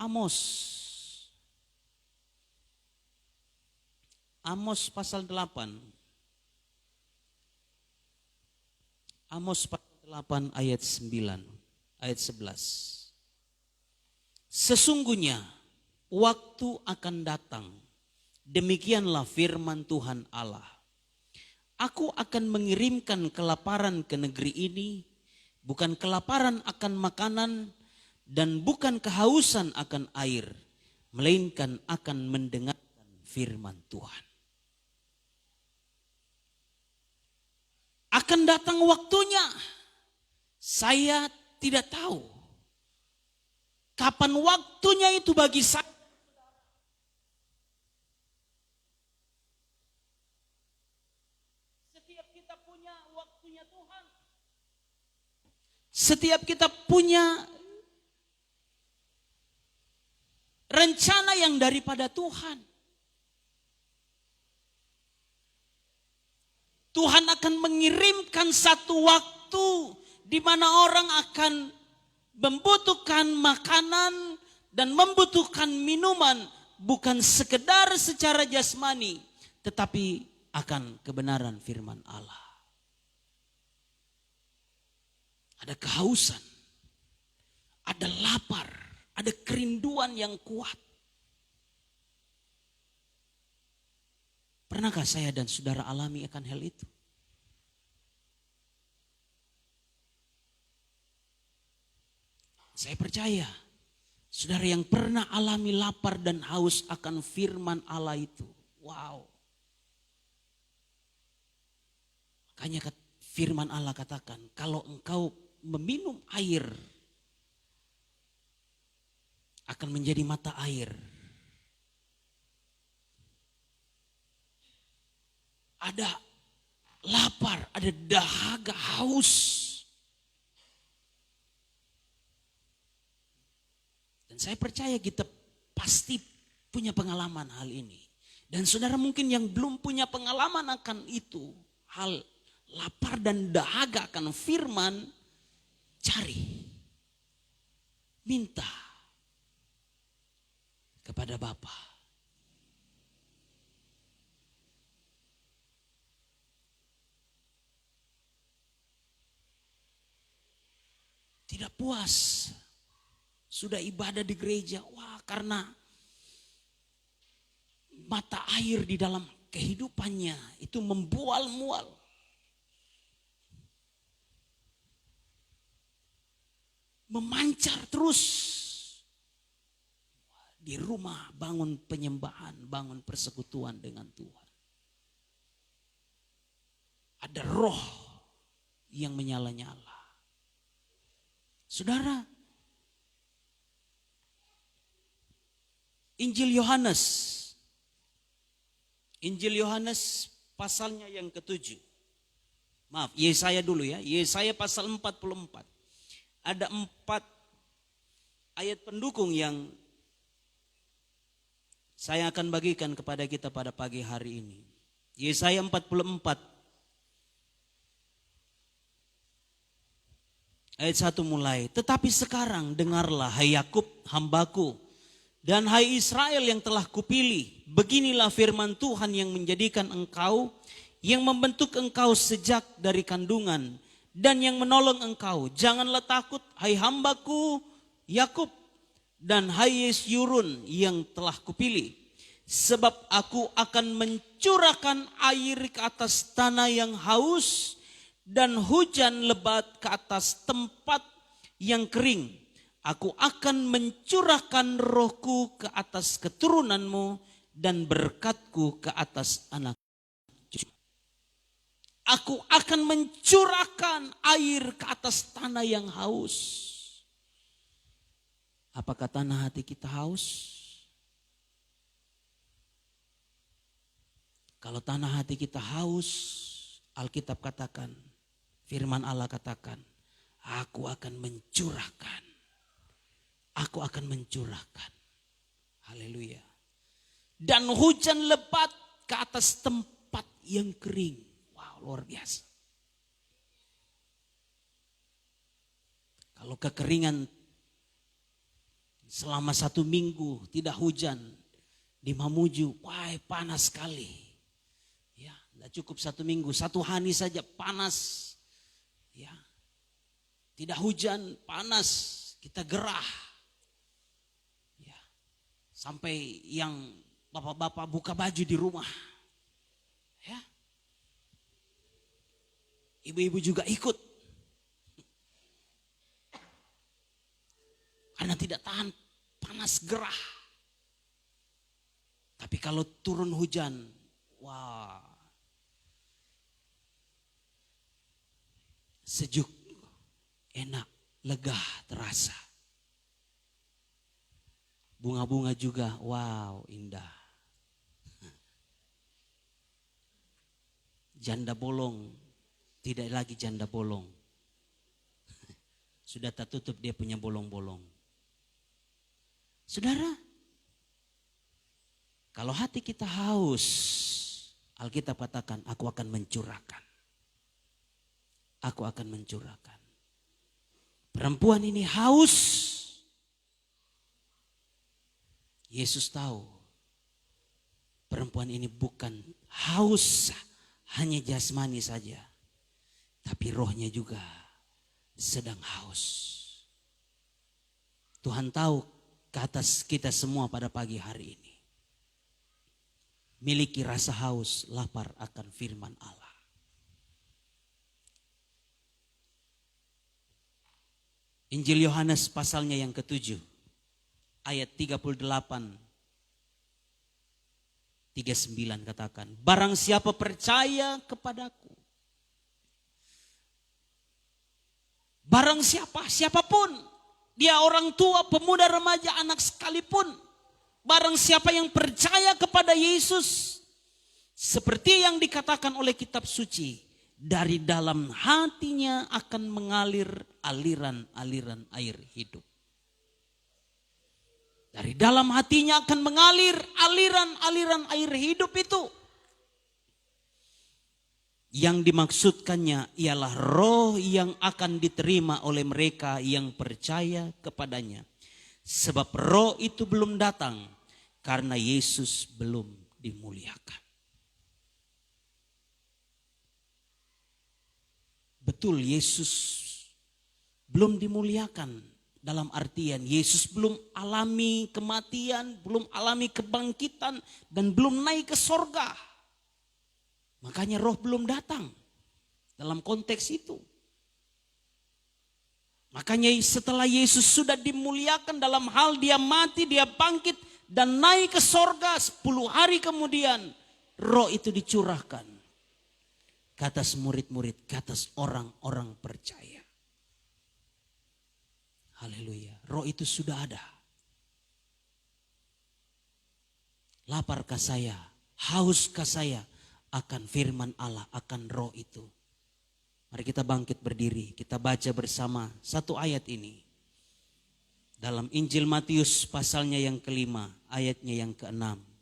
Speaker 3: Amos pasal 8. Amos pasal 8 ayat 9, ayat 11. Sesungguhnya waktu akan datang, demikianlah firman Tuhan Allah. Aku akan mengirimkan kelaparan ke negeri ini, bukan kelaparan akan makanan dan bukan kehausan akan air, melainkan akan mendengarkan firman Tuhan. Akan datang waktunya, saya tidak tahu kapan waktunya itu bagi saya. Setiap kita punya rencana yang daripada Tuhan. Tuhan akan mengirimkan satu waktu di mana orang akan membutuhkan makanan dan membutuhkan minuman, bukan sekedar secara jasmani, tetapi akan kebenaran firman Allah. Ada kehausan, ada lapar, ada kerinduan yang kuat. Pernahkah saya dan saudara alami akan hal itu? Saya percaya, saudara yang pernah alami lapar dan haus akan firman Allah itu. Wow. Makanya firman Allah katakan, kalau engkau meminum air, akan menjadi mata air. Ada lapar, ada dahaga, haus. Dan saya percaya kita pasti punya pengalaman hal ini. Dan saudara mungkin yang belum punya pengalaman akan itu, hal lapar dan dahaga akan firman, cari, minta kepada Bapa. Tidak puas, sudah ibadah di gereja. Wah, karena mata air di dalam kehidupannya itu membual-mual. Memancar terus. Di rumah bangun penyembahan, bangun persekutuan dengan Tuhan. Ada roh yang menyala-nyala. Saudara, Injil Yohanes pasalnya yang ke-7. Maaf, Yesaya dulu ya. Yesaya pasal 44. Ada 4 ayat pendukung yang saya akan bagikan kepada kita pada pagi hari ini. Yesaya 44 ayat 1 mulai. Tetapi sekarang dengarlah hai Yakub hambaku dan hai Israel yang telah kupilih. Beginilah firman Tuhan yang menjadikan engkau, yang membentuk engkau sejak dari kandungan dan yang menolong engkau. Janganlah takut hai hambaku Yakub dan hai Yesyurun yang telah kupilih. Sebab aku akan mencurahkan air ke atas tanah yang haus dan hujan lebat ke atas tempat yang kering. Aku akan mencurahkan rohku ke atas keturunanmu dan berkatku ke atas anak cucu. Aku akan mencurahkan air ke atas tanah yang haus. Apakah tanah hati kita haus? Kalau tanah hati kita haus, Alkitab katakan, firman Allah katakan, aku akan mencurahkan. Aku akan mencurahkan. Haleluya. Dan hujan lebat ke atas tempat yang kering. Wow, luar biasa. Kalau kekeringan selama 1 minggu tidak hujan di Mamuju, wah panas sekali. Ya, tidak cukup 1 minggu, 1 hari saja panas. Ya, tidak hujan, panas, kita gerah. Ya, sampai yang bapak-bapak buka baju di rumah. Ya, ibu-ibu juga ikut. Karena tidak tahan panas gerah. Tapi kalau turun hujan, wah, sejuk, enak, lega, terasa. Bunga-bunga juga, wow, indah. Janda bolong, tidak lagi janda bolong. Sudah tertutup dia punya bolong-bolong. Saudara, kalau hati kita haus, Alkitab katakan, aku akan mencurahkan. Aku akan mencurahkan. Perempuan ini haus. Yesus tahu, perempuan ini bukan haus hanya jasmani saja, tapi rohnya juga sedang haus. Tuhan tahu ke atas kita semua pada pagi hari ini. Miliki rasa haus, lapar akan firman Allah. Injil Yohanes pasalnya yang ke-7. Ayat 38. 39 katakan. Barang siapa percaya kepadaku. Barang siapa, siapapun. Dia orang tua, pemuda, remaja, anak sekalipun. Barang siapa yang percaya kepada Yesus. Seperti yang dikatakan oleh kitab suci. Dari dalam hatinya akan mengalir aliran-aliran air hidup. Dari dalam hatinya akan mengalir aliran-aliran air hidup itu. Yang dimaksudkannya ialah roh yang akan diterima oleh mereka yang percaya kepadanya. Sebab roh itu belum datang karena Yesus belum dimuliakan. Betul, Yesus belum dimuliakan dalam artian Yesus belum alami kematian, belum alami kebangkitan, dan belum naik ke sorga. Makanya roh belum datang dalam konteks itu. Makanya setelah Yesus sudah dimuliakan dalam hal dia mati, dia bangkit dan naik ke sorga, 10 hari kemudian roh itu dicurahkan ke atas murid-murid, ke atas orang-orang percaya. Haleluya, roh itu sudah ada. Laparkah saya, hauskah saya akan firman Allah, akan roh itu? Mari kita bangkit berdiri, kita baca bersama satu ayat ini. Dalam Injil Matius pasalnya yang ke-5, ayatnya yang ke-6.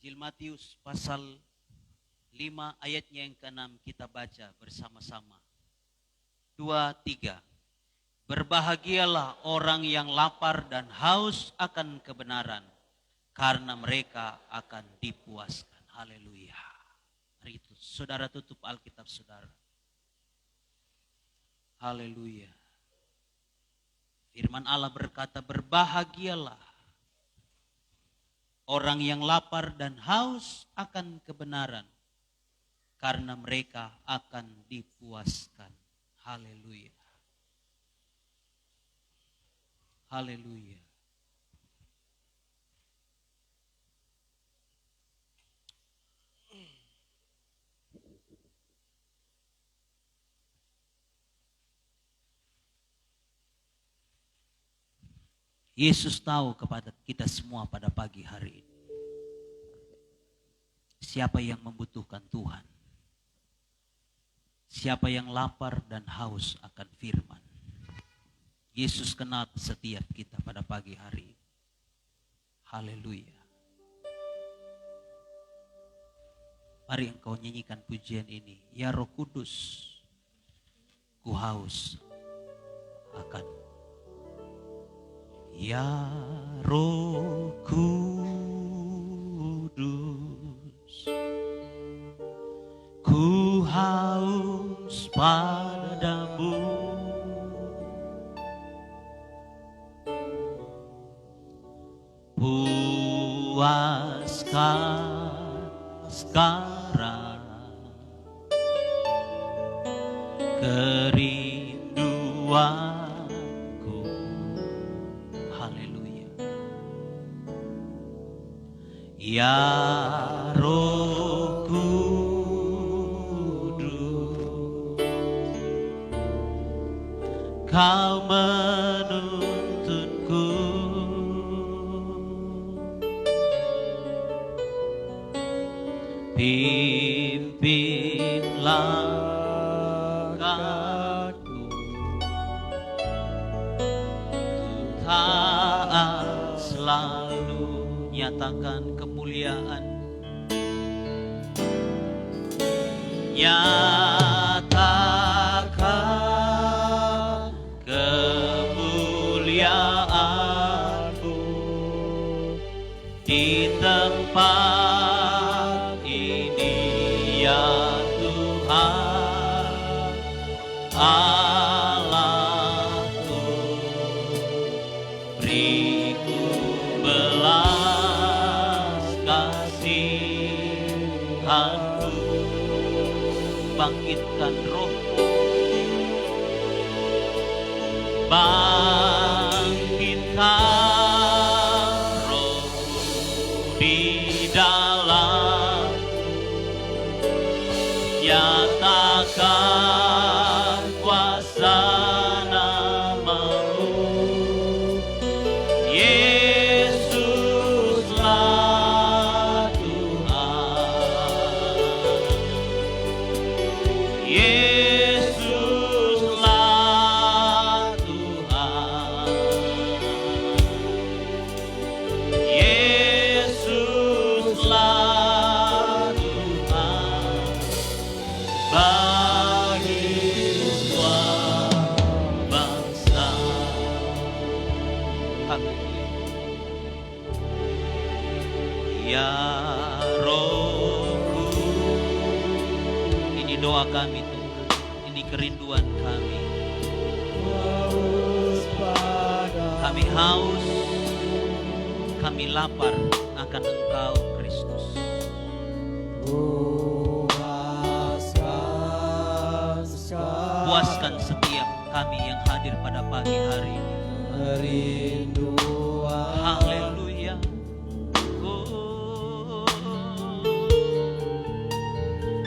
Speaker 3: Injil Matius pasal 5 ayatnya yang ke-6 kita baca bersama-sama. 2, 3. Berbahagialah orang yang lapar dan haus akan kebenaran, karena mereka akan dipuaskan. Haleluya. Mari itu, saudara tutup Alkitab saudara. Haleluya. Firman Allah berkata, berbahagialah orang yang lapar dan haus akan kebenaran, karena mereka akan dipuaskan. Haleluya. Haleluya. Yesus tahu kepada kita semua pada pagi hari ini, siapa yang membutuhkan Tuhan, siapa yang lapar dan haus akan firman. Yesus kenal setiap kita pada pagi hari ini. Haleluya. Mari engkau nyanyikan pujian ini. Ya Roh Kudus, ku haus akan. Ya Roh Kudus, ku haus padamu. Puaskan sekarang kerinduanku. Haleluya. Ya Roh Kudus, Kau menuntunku. Pimpin langkahku, taat selalu, nyatakan kemuliaan, nyatakan kemuliaan-Mu di tempat Allahku, beriku belas kasihan-Mu, bangkitkan roh-Mu, bangkitkan roh-Mu di dalam, nyatakan kuasa nama-Mu. Yesuslah Tuhan, Yesuslah Tuhan, Bapa kami Tuhan, ini kerinduan kami. Kami haus, kami lapar akan Engkau Kristus. Puaskan setiap kami yang hadir pada pagi hari ini. Haleluya. Oh,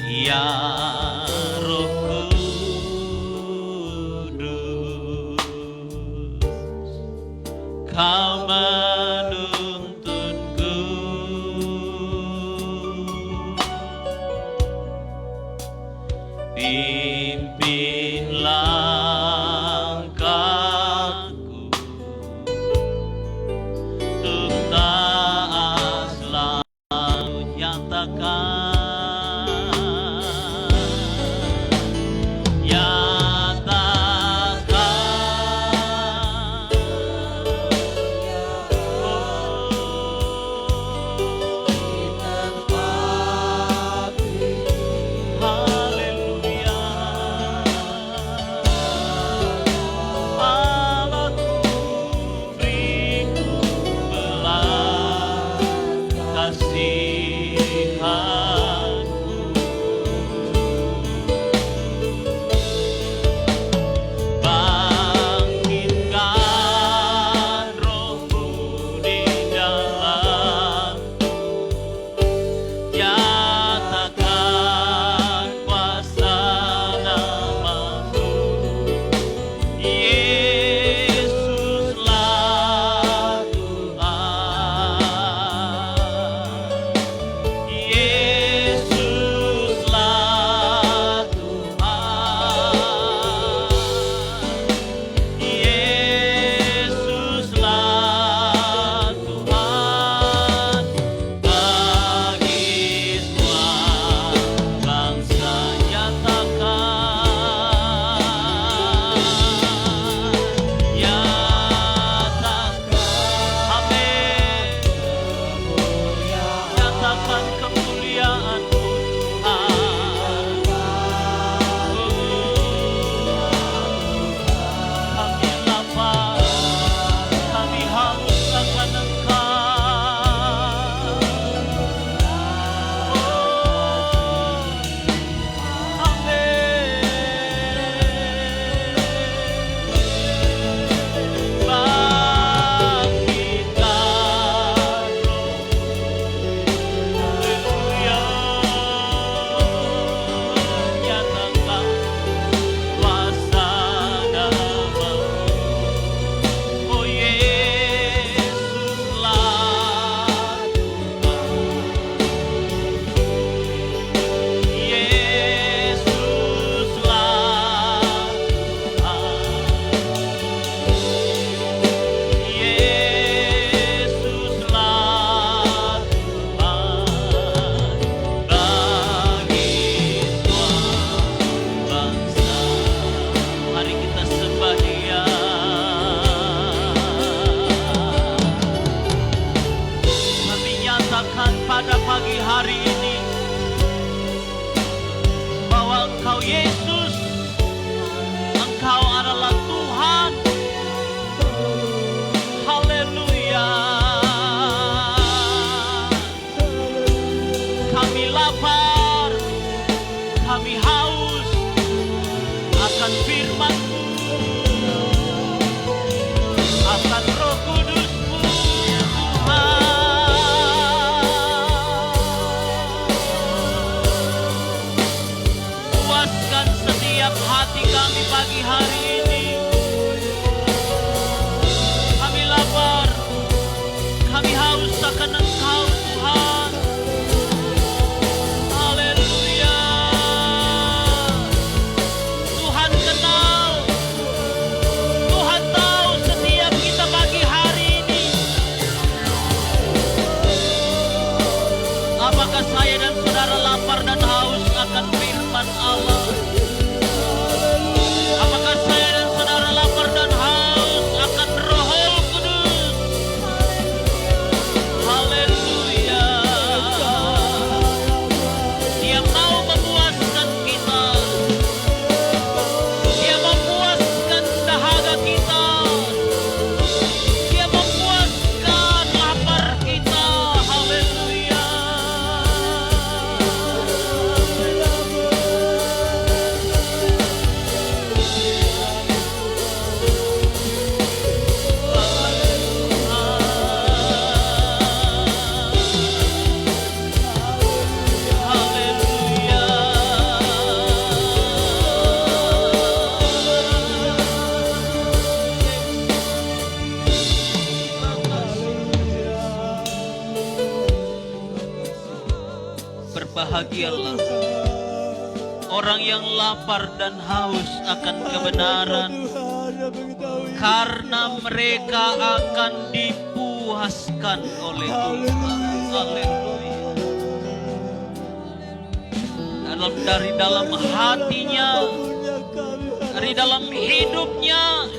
Speaker 3: ya Roh Kudus, Kau menuntunku, pimpin langkahku untuk taat selalu nyatakan. Pada pagi hari ini bahwa Engkau Yesus, Engkau adalah Tuhan. Haleluya. Kami lapar, kami haus akan firman-Mu, akan Roh Kudus-Mu Tuhan. Setiap hati kami pagi hari ini, kami lapar, kami haus akan Engkau Tuhan. Haleluya. Tuhan kenal, Tuhan tahu setiap kita pagi hari ini. Apakah saya dan saudara lapar dan haus akan firman Allah? Apakah saya berbahagialah orang yang lapar dan haus akan kebenaran, karena mereka akan dipuaskan oleh Tuhan. Haleluya. Dari dalam hatinya, dari dalam hidupnya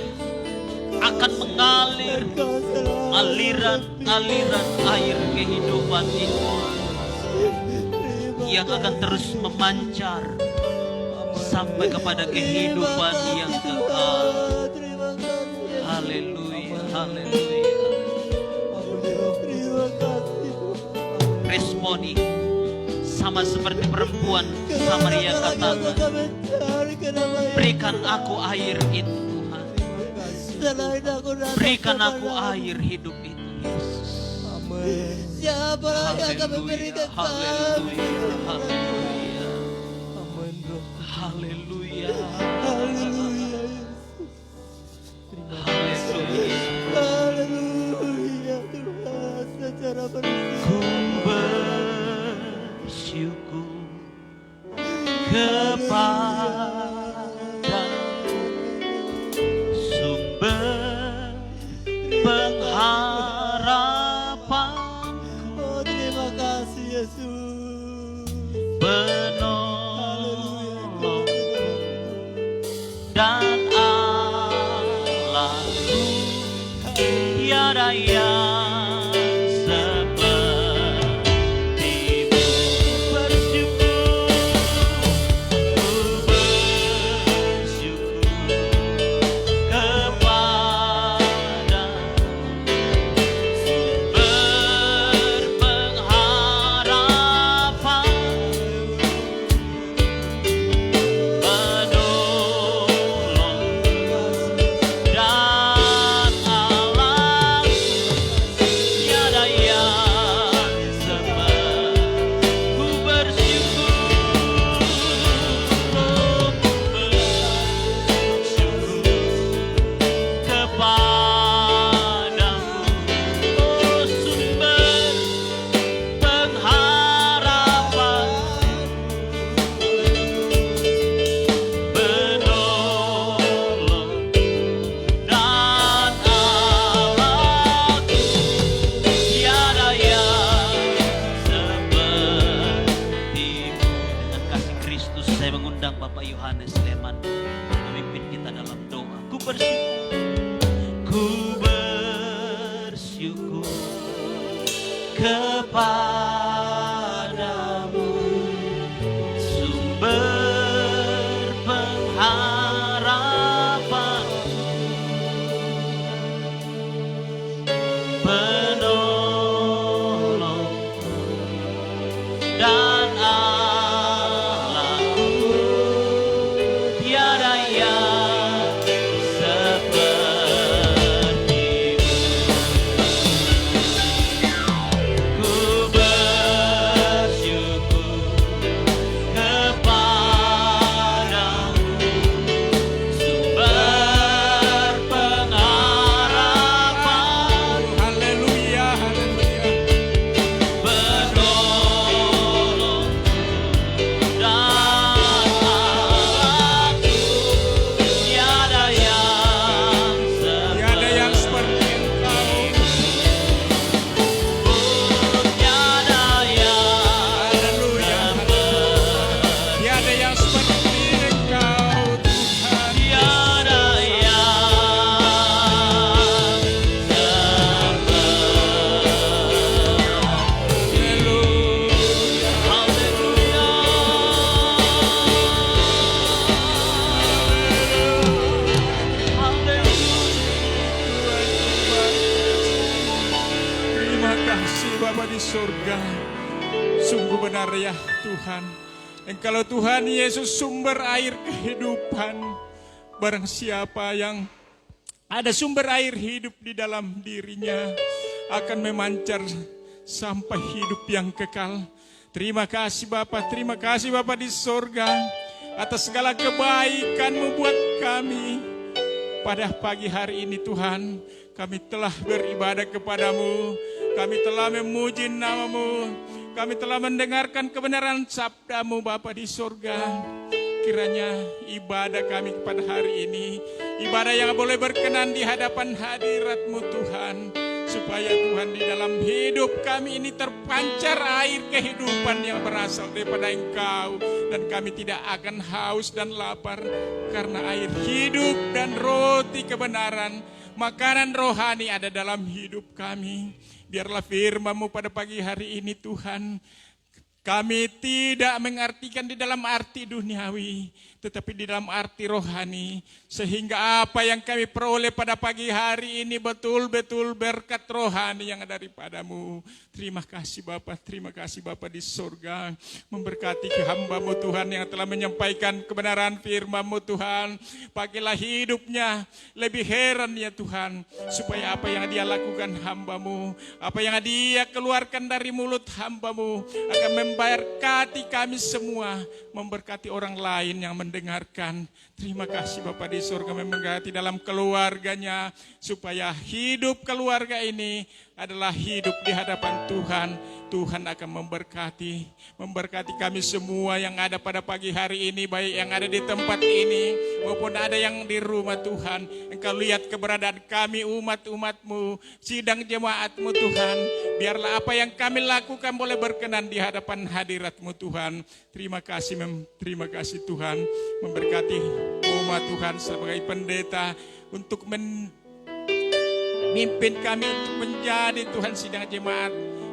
Speaker 3: akan mengalir aliran-aliran air kehidupan itu yang akan terus memancar sampai kepada kehidupan yang kekal. Haleluya, haleluya. Responi sama seperti perempuan Samaria katakan, berikan aku air itu Tuhan, berikan aku air hidup itu Yesus.
Speaker 4: Siapa yang akan memberikan kami?
Speaker 3: Haleluya, haleluya, haleluya, haleluya.
Speaker 4: Haleluya Tuhan, secara
Speaker 3: Ku bersyukur kepada sumber pengharapanku,
Speaker 4: Oh, terima kasih Yesus.
Speaker 3: penolong dan Allahku, tiada yang sepertimu. Bersyukur, ku bersyukur kepada sumber pengharapan, penolong dan Allah, tiada yang seperti. Ku bersyukur, kepadamu, oh sumber pengharapan, penolong dan Allahku, tiada yang sepertimu. Dengan kasih Kristus saya mengundang Bapak Yohanes Leman memimpin kita dalam doa. Ku bersyukur kepadamu, sumber pengharapan, penolong dan Allahku, tiada yang sepertimu. Ku bersyukur kepadamu, sumber pengharapan,
Speaker 1: Haleluya, haleluya.
Speaker 3: penolong dan Allahku, tiada yang
Speaker 1: Tiada yang seperti Engkau.
Speaker 3: tiada yang
Speaker 1: Haleluya. Tiada yang seperti Engkau, Tuhan.
Speaker 3: tiada yang
Speaker 1: Haleluya.
Speaker 3: haleluya.
Speaker 1: Terima kasih Bapa di surga. Sungguh benar ya Tuhan. Engkau Tuhan Yesus sumber air kehidupan. Barang siapa yang ada sumber air hidup di dalam dirinya akan memancar sampai hidup yang kekal. Terima kasih Bapa di surga atas segala kebaikan-Mu buat kami. Pada pagi hari ini Tuhan, kami telah beribadah kepadamu, kami telah memuji nama-Mu,
Speaker 5: Kami telah mendengarkan kebenaran sabda-Mu Bapa di surga. Kiranya ibadah kami pada hari ini, ibadah yang boleh berkenan di hadapan hadirat-Mu Tuhan. Supaya Tuhan di dalam hidup kami ini terpancar air kehidupan yang berasal daripada Engkau. Dan kami tidak akan haus dan lapar karena air hidup dan roti kebenaran, makanan rohani ada dalam hidup kami. Biarlah firman-Mu pada pagi hari ini Tuhan, kami tidak mengartikan di dalam arti duniawi, tetapi di dalam arti rohani. Sehingga apa yang kami peroleh pada pagi hari ini betul-betul berkat rohani yang daripada-Mu. Terima kasih Bapa di surga. Memberkati hamba-Mu Tuhan yang telah menyampaikan kebenaran firman-Mu Tuhan. Pagilah hidupnya lebih heran ya Tuhan. Supaya apa yang dia lakukan hamba-Mu, apa yang dia keluarkan dari mulut hamba-Mu akan memberkati kami semua, memberkati orang lain yang mendengarkan. Terima kasih Bapa di surga, memberkati dalam keluarganya, supaya hidup keluarga ini adalah hidup di hadapan Tuhan. Tuhan akan memberkati kami semua yang ada pada pagi hari ini, baik yang ada di tempat ini maupun ada yang di rumah Tuhan. Engkau lihat keberadaan kami umat-umat-Mu, sidang jemaat-Mu Tuhan. Biarlah apa yang kami lakukan boleh berkenan di hadapan hadirat-Mu Tuhan. Terima kasih Tuhan, memberkati umat Tuhan sebagai pendeta untuk memimpin kami untuk menjadi Tuhan sidang jemaat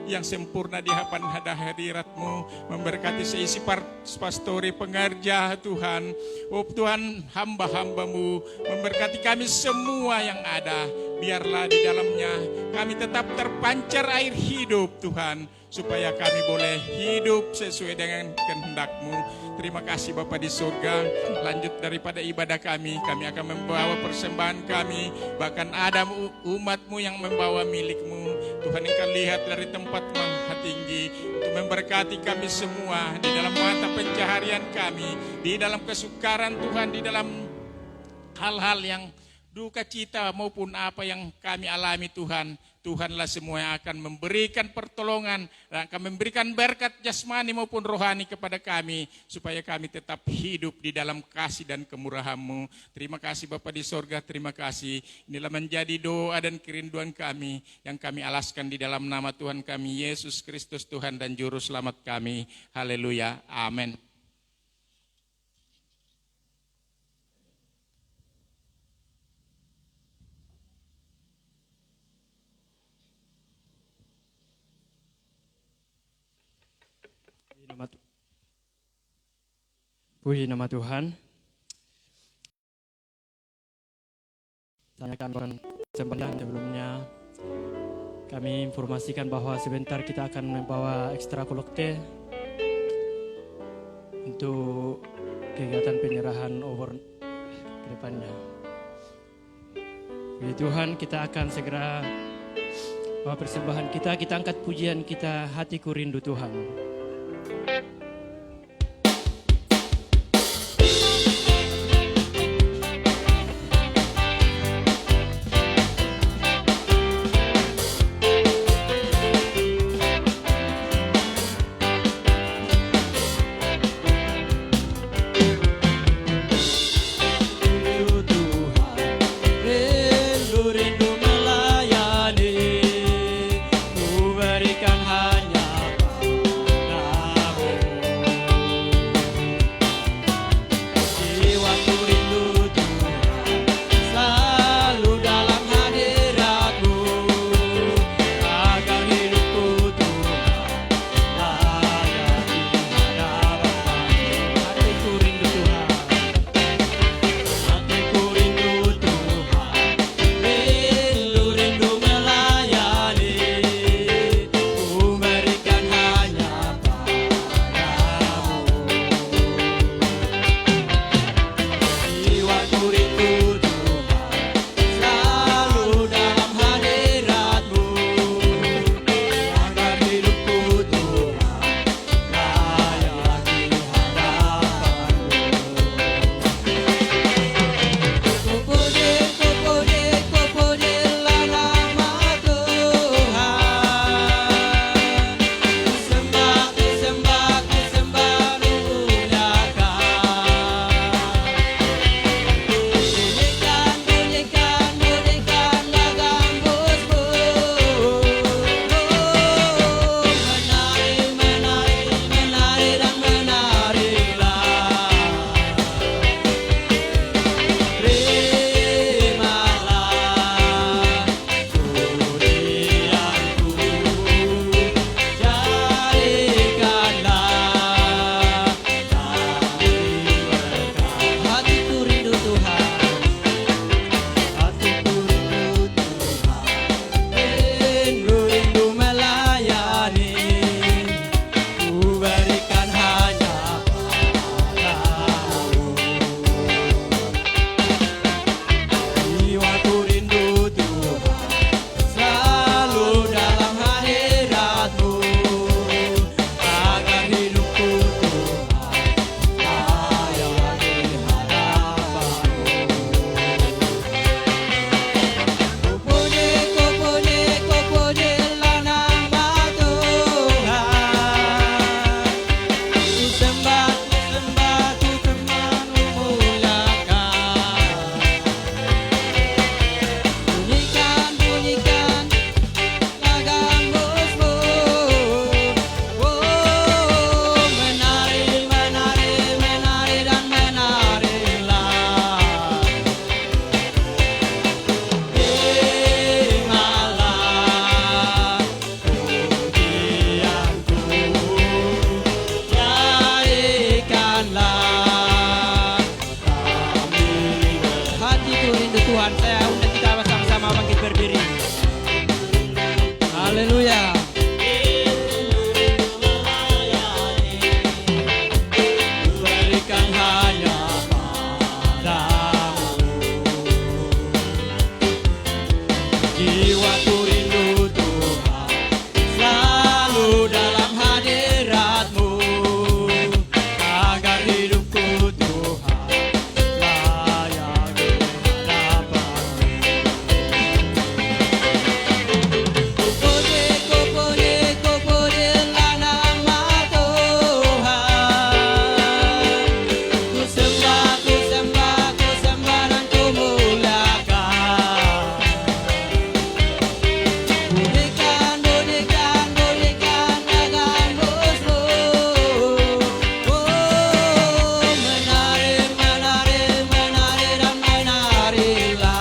Speaker 5: yang sempurna di hadapan hadirat-Mu. Memberkati seisi pastori pengerja Tuhan. Oh Tuhan, hamba-hamba-Mu, memberkati kami semua yang ada. Biarlah di dalamnya kami tetap terpancar air hidup Tuhan, supaya kami boleh hidup sesuai dengan kehendak-Mu. Terima kasih Bapa di surga. Lanjut daripada ibadah kami akan membawa persembahan kami. Bahkan ada umat-Mu yang membawa milik-Mu. Tuhan Engkau lihat dari tempat maha tinggi untuk memberkati kami semua di dalam mata pencaharian kami, di dalam kesukaran Tuhan, di dalam hal-hal yang duka cita maupun apa yang kami alami Tuhan. Tuhanlah semua yang akan memberikan pertolongan dan akan memberikan berkat jasmani maupun rohani kepada kami, supaya kami tetap hidup di dalam kasih dan kemurahan-Mu. Terima kasih Bapa di sorga, terima kasih. Inilah menjadi doa dan kerinduan kami yang kami alaskan di dalam nama Tuhan kami Yesus Kristus, Tuhan dan Juru Selamat kami. Haleluya, amin.
Speaker 1: Puji nama Tuhan. Tanyakan sembahyang sebelumnya. Kami informasikan bahwa sebentar kita akan membawa ekstra kolekte untuk kegiatan penyerahan over ke depannya. Puji Tuhan, kita akan segera bawa persembahan kita angkat pujian kita, hatiku rindu Tuhan.
Speaker 4: Rindu melayani, ku berikan hanya Kau.
Speaker 1: Tuhan. Saya undang kita bersama-sama bangkit berdiri. Haleluya. Berikan hanya padamu jiwaku rindu Tuhan, selalu dalam hadirat-Mu, agar hidupku Tuhan layak di hadapan-Mu. Ku pujilah nama Tuhan. Ku sembah dan ku muliakan. Bunyikan akan musmu. Oh, menari dan menarilah.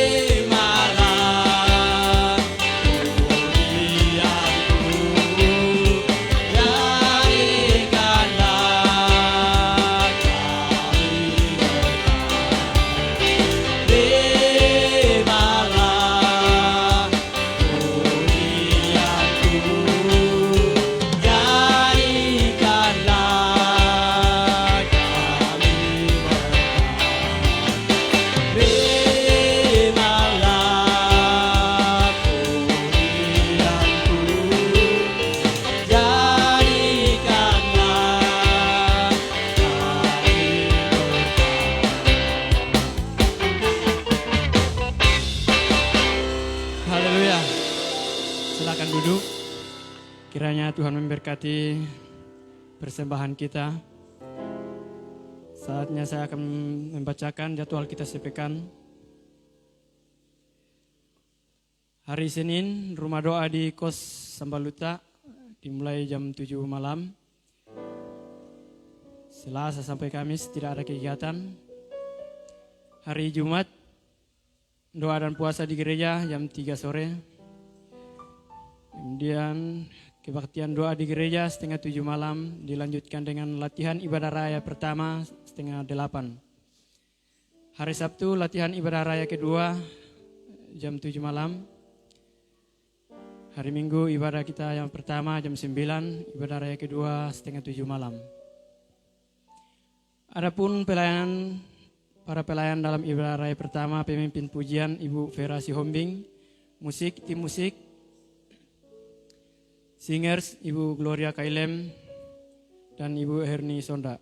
Speaker 1: Terimalah pujianku, jadikanlah kami terimalah pujianku, jadikanlah kami terimalah pujianku, jadikanlah Haleluya. Silakan duduk. Kiranya Tuhan memberkati persembahan kita. Saatnya saya akan membacakan jadwal kita sepekan. Hari Senin, rumah doa di Kos Sambaluta dimulai jam 7 malam. Selasa sampai Kamis tidak ada kegiatan. Hari Jumat, doa dan puasa di gereja jam 3 sore. Kemudian kebaktian doa di gereja setengah 7 malam, dilanjutkan dengan latihan ibadah raya pertama setengah 8. Hari Sabtu latihan ibadah raya kedua jam 7 malam. Hari Minggu ibadah kita yang pertama jam 9, ibadah raya kedua setengah 7 malam. Adapun para pelayan dalam ibadah raya pertama, pemimpin pujian Ibu Vera Sihombing, musik, tim musik, singers Ibu Gloria Kailem dan Ibu Herni Sonda.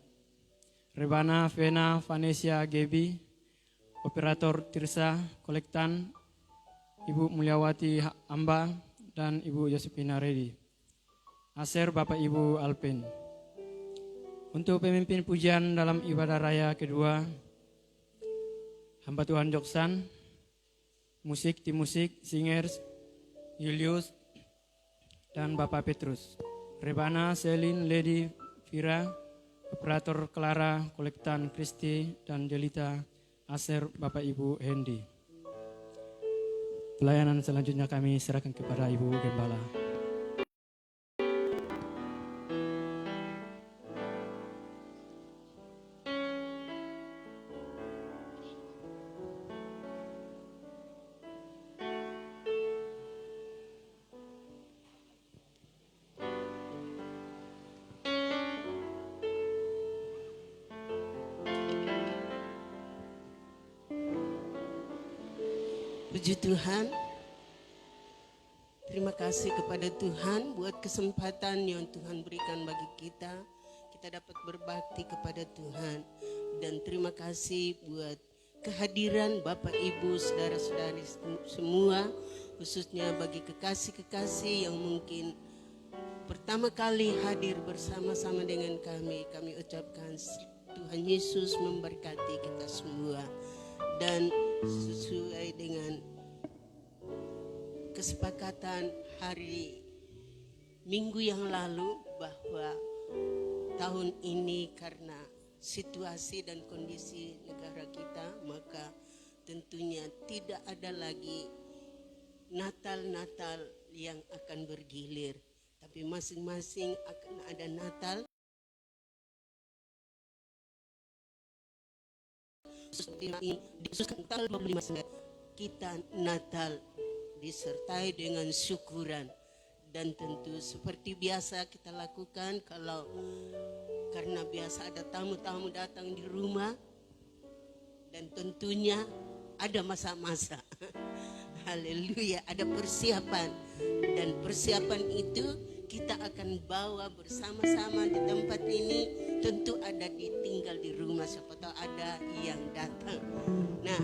Speaker 1: Rebana, Vena, Vanesia, Gebi, operator Tirsa, kolektan Ibu Mulyawati Amba dan Ibu Josephina Redi. Aser Bapak Ibu Alpen. Untuk pemimpin pujian dalam ibadah raya kedua, hamba Tuhan Joksan, musik, tim musik, singers, Julius, dan Bapak Petrus. Rebana, Selin, Lady, Vira, operator Clara, kolektan Kristi, dan Jelita, Aser, Bapak Ibu Hendy. Pelayanan selanjutnya kami serahkan kepada Ibu Gembala.
Speaker 6: Puji Tuhan. Terima kasih kepada Tuhan buat kesempatan yang Tuhan berikan bagi kita. Kita dapat berbakti kepada Tuhan. Dan terima kasih buat kehadiran Bapak Ibu, saudara-saudari semua. Khususnya bagi kekasih-kekasih yang mungkin pertama kali hadir bersama-sama dengan kami. Kami ucapkan Tuhan Yesus memberkati kita semua. Dan sesuai dengan kesepakatan hari Minggu yang lalu bahwa tahun ini karena situasi dan kondisi negara kita, maka tentunya tidak ada lagi Natal-Natal yang akan bergilir, tapi masing-masing akan ada Natal dikhususkan tanggal 25 September kita Natal disertai dengan syukuran. Dan tentu seperti biasa kita lakukan, kalau karena biasa ada tamu-tamu datang di rumah, dan tentunya ada masa-masa haleluya, ada persiapan, dan persiapan itu kita akan bawa bersama-sama di tempat ini. Tentu ada ditinggal di rumah, siapa tahu ada yang datang. Nah,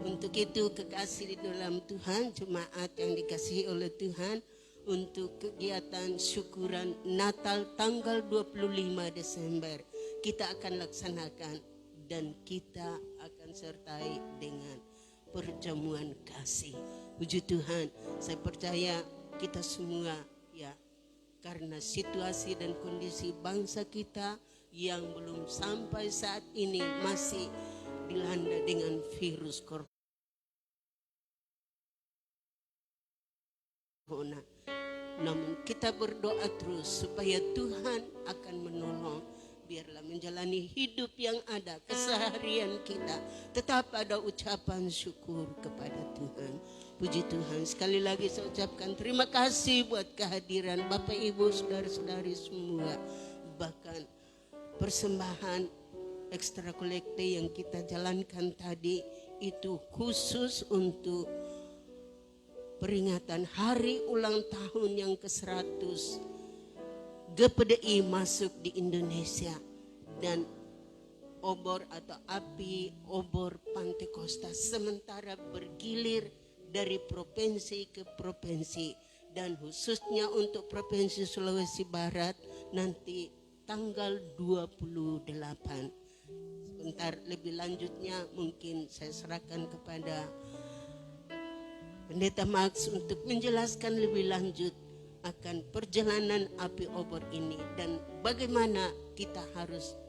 Speaker 6: untuk itu kekasih di dalam Tuhan, jemaat yang dikasihi oleh Tuhan, untuk kegiatan syukuran Natal tanggal 25 Desember kita akan laksanakan, dan kita akan sertai dengan perjamuan kasih. Puji Tuhan, saya percaya kita semua ya, karena situasi dan kondisi bangsa kita yang belum sampai saat ini masih dilanda dengan virus corona. Namun kita berdoa terus supaya Tuhan akan menolong. Biarlah menjalani hidup yang ada, keseharian kita tetap ada ucapan syukur kepada Tuhan. Puji Tuhan, sekali lagi saya ucapkan terima kasih buat kehadiran Bapak Ibu saudara-saudari semua. Bahkan persembahan ekstra kolekte yang kita jalankan tadi itu khusus untuk peringatan hari ulang tahun yang ke-100 GPDI masuk di Indonesia, dan obor atau api obor Pantekosta sementara bergilir dari provinsi ke provinsi, dan khususnya untuk Provinsi Sulawesi Barat nanti tanggal 28. Sebentar lebih lanjutnya mungkin saya serahkan kepada Pendeta Max untuk menjelaskan lebih lanjut akan perjalanan api obor ini dan bagaimana kita harus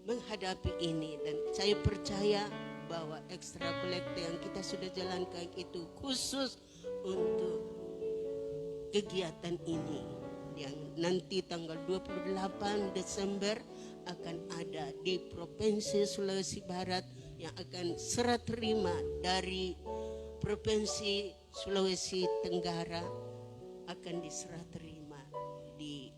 Speaker 6: menghadapi ini. Dan saya percaya bahwa ekstra kolekte yang kita sudah jalankan itu khusus untuk kegiatan ini, yang nanti tanggal 28 Desember akan ada di Provinsi Sulawesi Barat, yang akan serah terima dari Provinsi Sulawesi Tenggara akan diserah terima di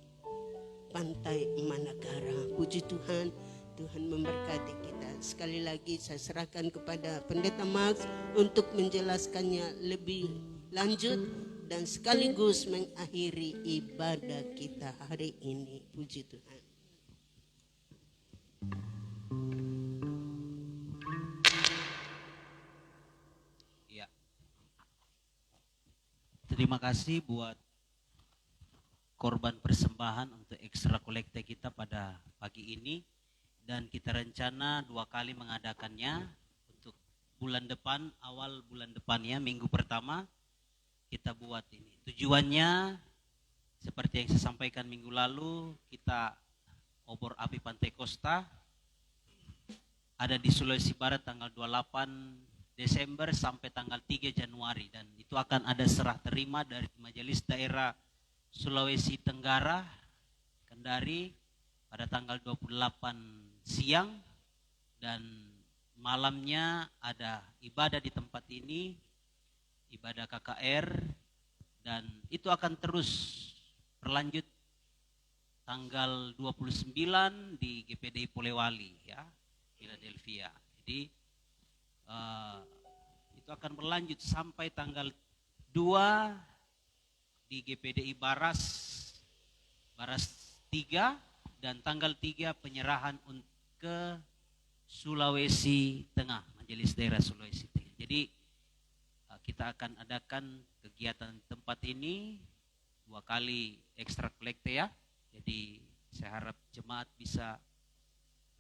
Speaker 6: Pantai Manakara. Puji Tuhan, Tuhan memberkati kita. Sekali lagi saya serahkan kepada Pendeta Max untuk menjelaskannya lebih lanjut dan sekaligus mengakhiri ibadah kita hari ini. Puji Tuhan.
Speaker 3: Terima kasih buat korban persembahan untuk ekstra kolekte kita pada pagi ini, dan kita rencana 2 kali mengadakannya. Untuk bulan depan, awal bulan depannya, minggu pertama kita buat ini. Tujuannya seperti yang saya sampaikan minggu lalu, kita obor api Pantekosta ada di Sulawesi Barat tanggal 28 Desember sampai tanggal 3 Januari, dan itu akan ada serah terima dari Majelis Daerah Sulawesi Tenggara Kendari pada tanggal 28 siang, dan malamnya ada ibadah di tempat ini, ibadah KKR, dan itu akan terus berlanjut tanggal 29 di GPDI Polewali ya, Philadelphia. Jadi itu akan berlanjut sampai tanggal 2 di GPDI Baras 3, dan tanggal 3 penyerahan ke Sulawesi Tengah, Majelis Daerah Sulawesi Tengah. Jadi kita akan adakan kegiatan tempat ini 2 kali ekstra kolekte ya. Jadi saya harap jemaat bisa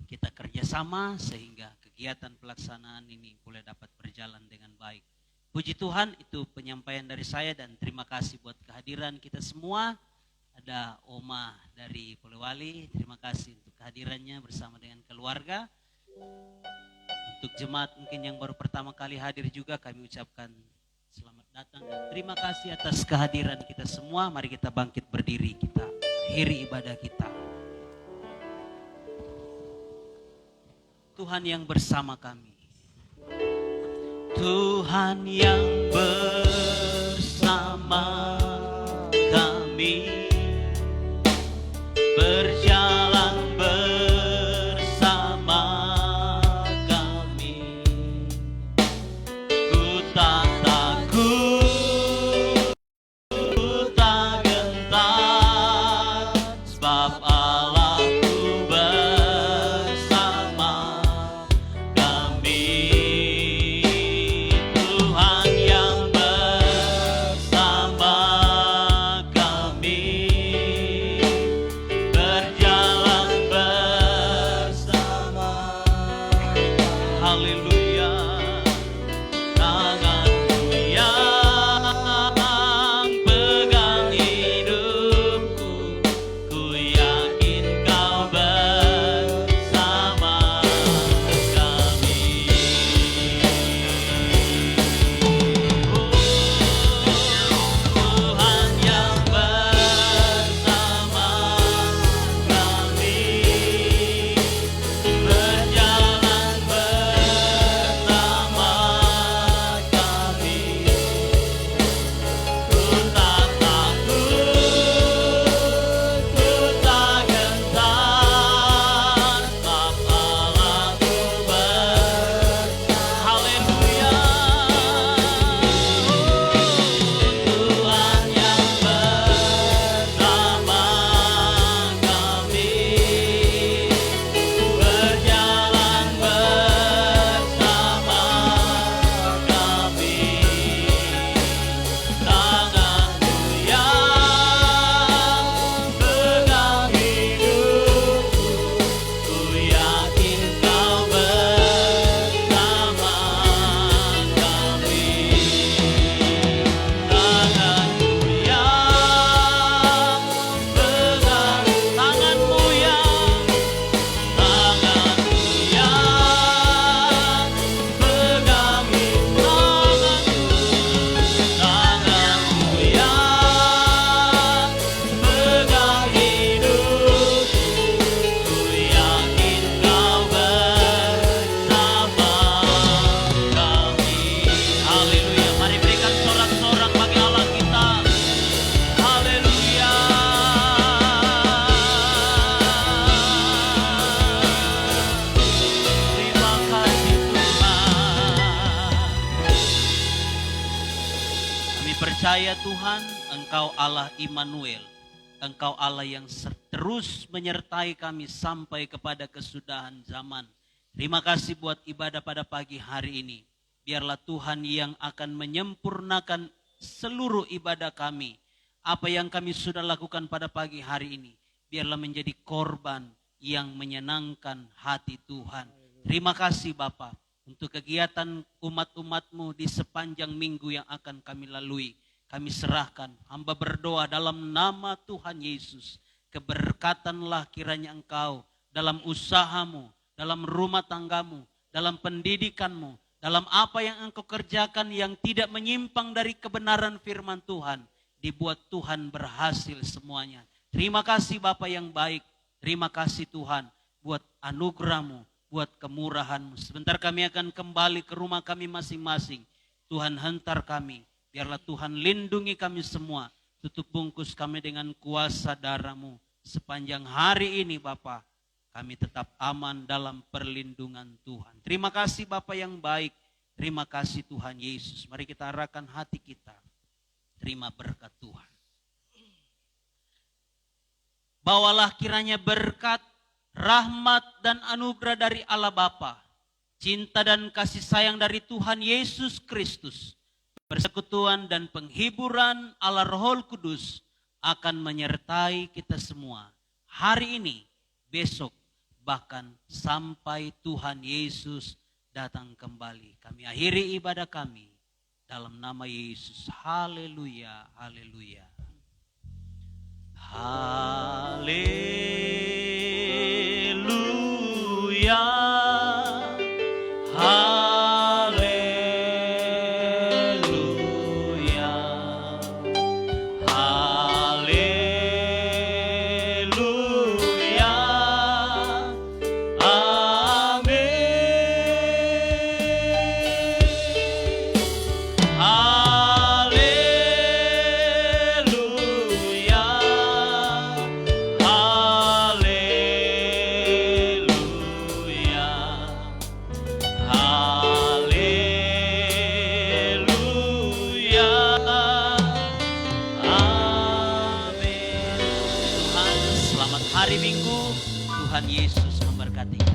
Speaker 3: kita kerjasama sehingga kegiatan pelaksanaan ini boleh dapat berjalan dengan baik. Puji Tuhan, itu penyampaian dari saya, dan terima kasih buat kehadiran kita semua. Ada Oma dari Polewali, terima kasih untuk kehadirannya bersama dengan keluarga. Untuk jemaat mungkin yang baru pertama kali hadir juga kami ucapkan selamat datang dan terima kasih atas kehadiran kita semua. Mari kita bangkit berdiri, kita akhiri ibadah kita. Tuhan Tuhan yang bersama kami. Tuhan yang bersama kami, berjalan bersama kami. Ku tak takut, ku tak gentar, sebab Allahku bersama kami. Tuhan yang bersama kami, berjalan bersama. Haleluya. Tanganmu yang pegang hidupku, ku yakin kau bersama kami. Tuhan yang bersama kami, berjalan bersama kami. Ku tak takut, ku tak gentar, sebab Allahku bersama. Haleluya. Tuhan yang bersama kami, berjalan bersama kami. Tanganmu yang pegang hidupku, ku yakin kau bersama kami. Tanganmu yang pegang, tanganmu yang pegang tanganmu yang pegang hidupku, ku yakin kau bersama kami. Haleluya. Mari berikan sorak-sorak bagi Allah kita. Haleluya. Terima kasih Tuhan. Kami percaya Tuhan, Engkau Allah Immanuel. Engkau Allah yang terus menyertai kami sampai kepada kesudahan zaman. Terima kasih buat ibadah pada pagi hari ini. Biarlah Tuhan yang akan menyempurnakan seluruh ibadah kami. Apa yang kami sudah lakukan pada pagi hari ini, biarlah menjadi korban yang menyenangkan hati Tuhan. Terima kasih Bapa untuk kegiatan umat-umat-Mu di sepanjang minggu yang akan kami lalui. Kami serahkan, hamba berdoa dalam nama Tuhan Yesus. Keberkatanlah kiranya Engkau dalam usahamu, dalam rumah tanggamu, dalam pendidikanmu, dalam apa yang Engkau kerjakan yang tidak menyimpang dari kebenaran firman Tuhan. Dibuat Tuhan berhasil semuanya. Terima kasih Bapa yang baik. Terima kasih Tuhan buat anugerah-Mu, buat kemurahan-Mu. Sebentar kami akan kembali ke rumah kami masing-masing. Tuhan hantar kami. Biarlah Tuhan lindungi kami semua. Tutup bungkus kami dengan kuasa darah-Mu. Sepanjang hari ini Bapa, kami tetap aman dalam perlindungan Tuhan. Terima kasih Bapa yang baik. Terima kasih Tuhan Yesus. Mari kita arahkan hati kita. Terima berkat Tuhan. Bawalah kiranya berkat, rahmat dan anugerah dari Allah Bapa, cinta dan kasih sayang dari Tuhan Yesus Kristus, persekutuan dan penghiburan Allah Roh Kudus akan menyertai kita semua hari ini, besok, bahkan sampai Tuhan Yesus datang kembali. Kami akhiri ibadah kami dalam nama Yesus. Haleluya, haleluya. Haleluya. Haleluya. Haleluya. Amin. hari Minggu. Tuhan Yesus memberkati.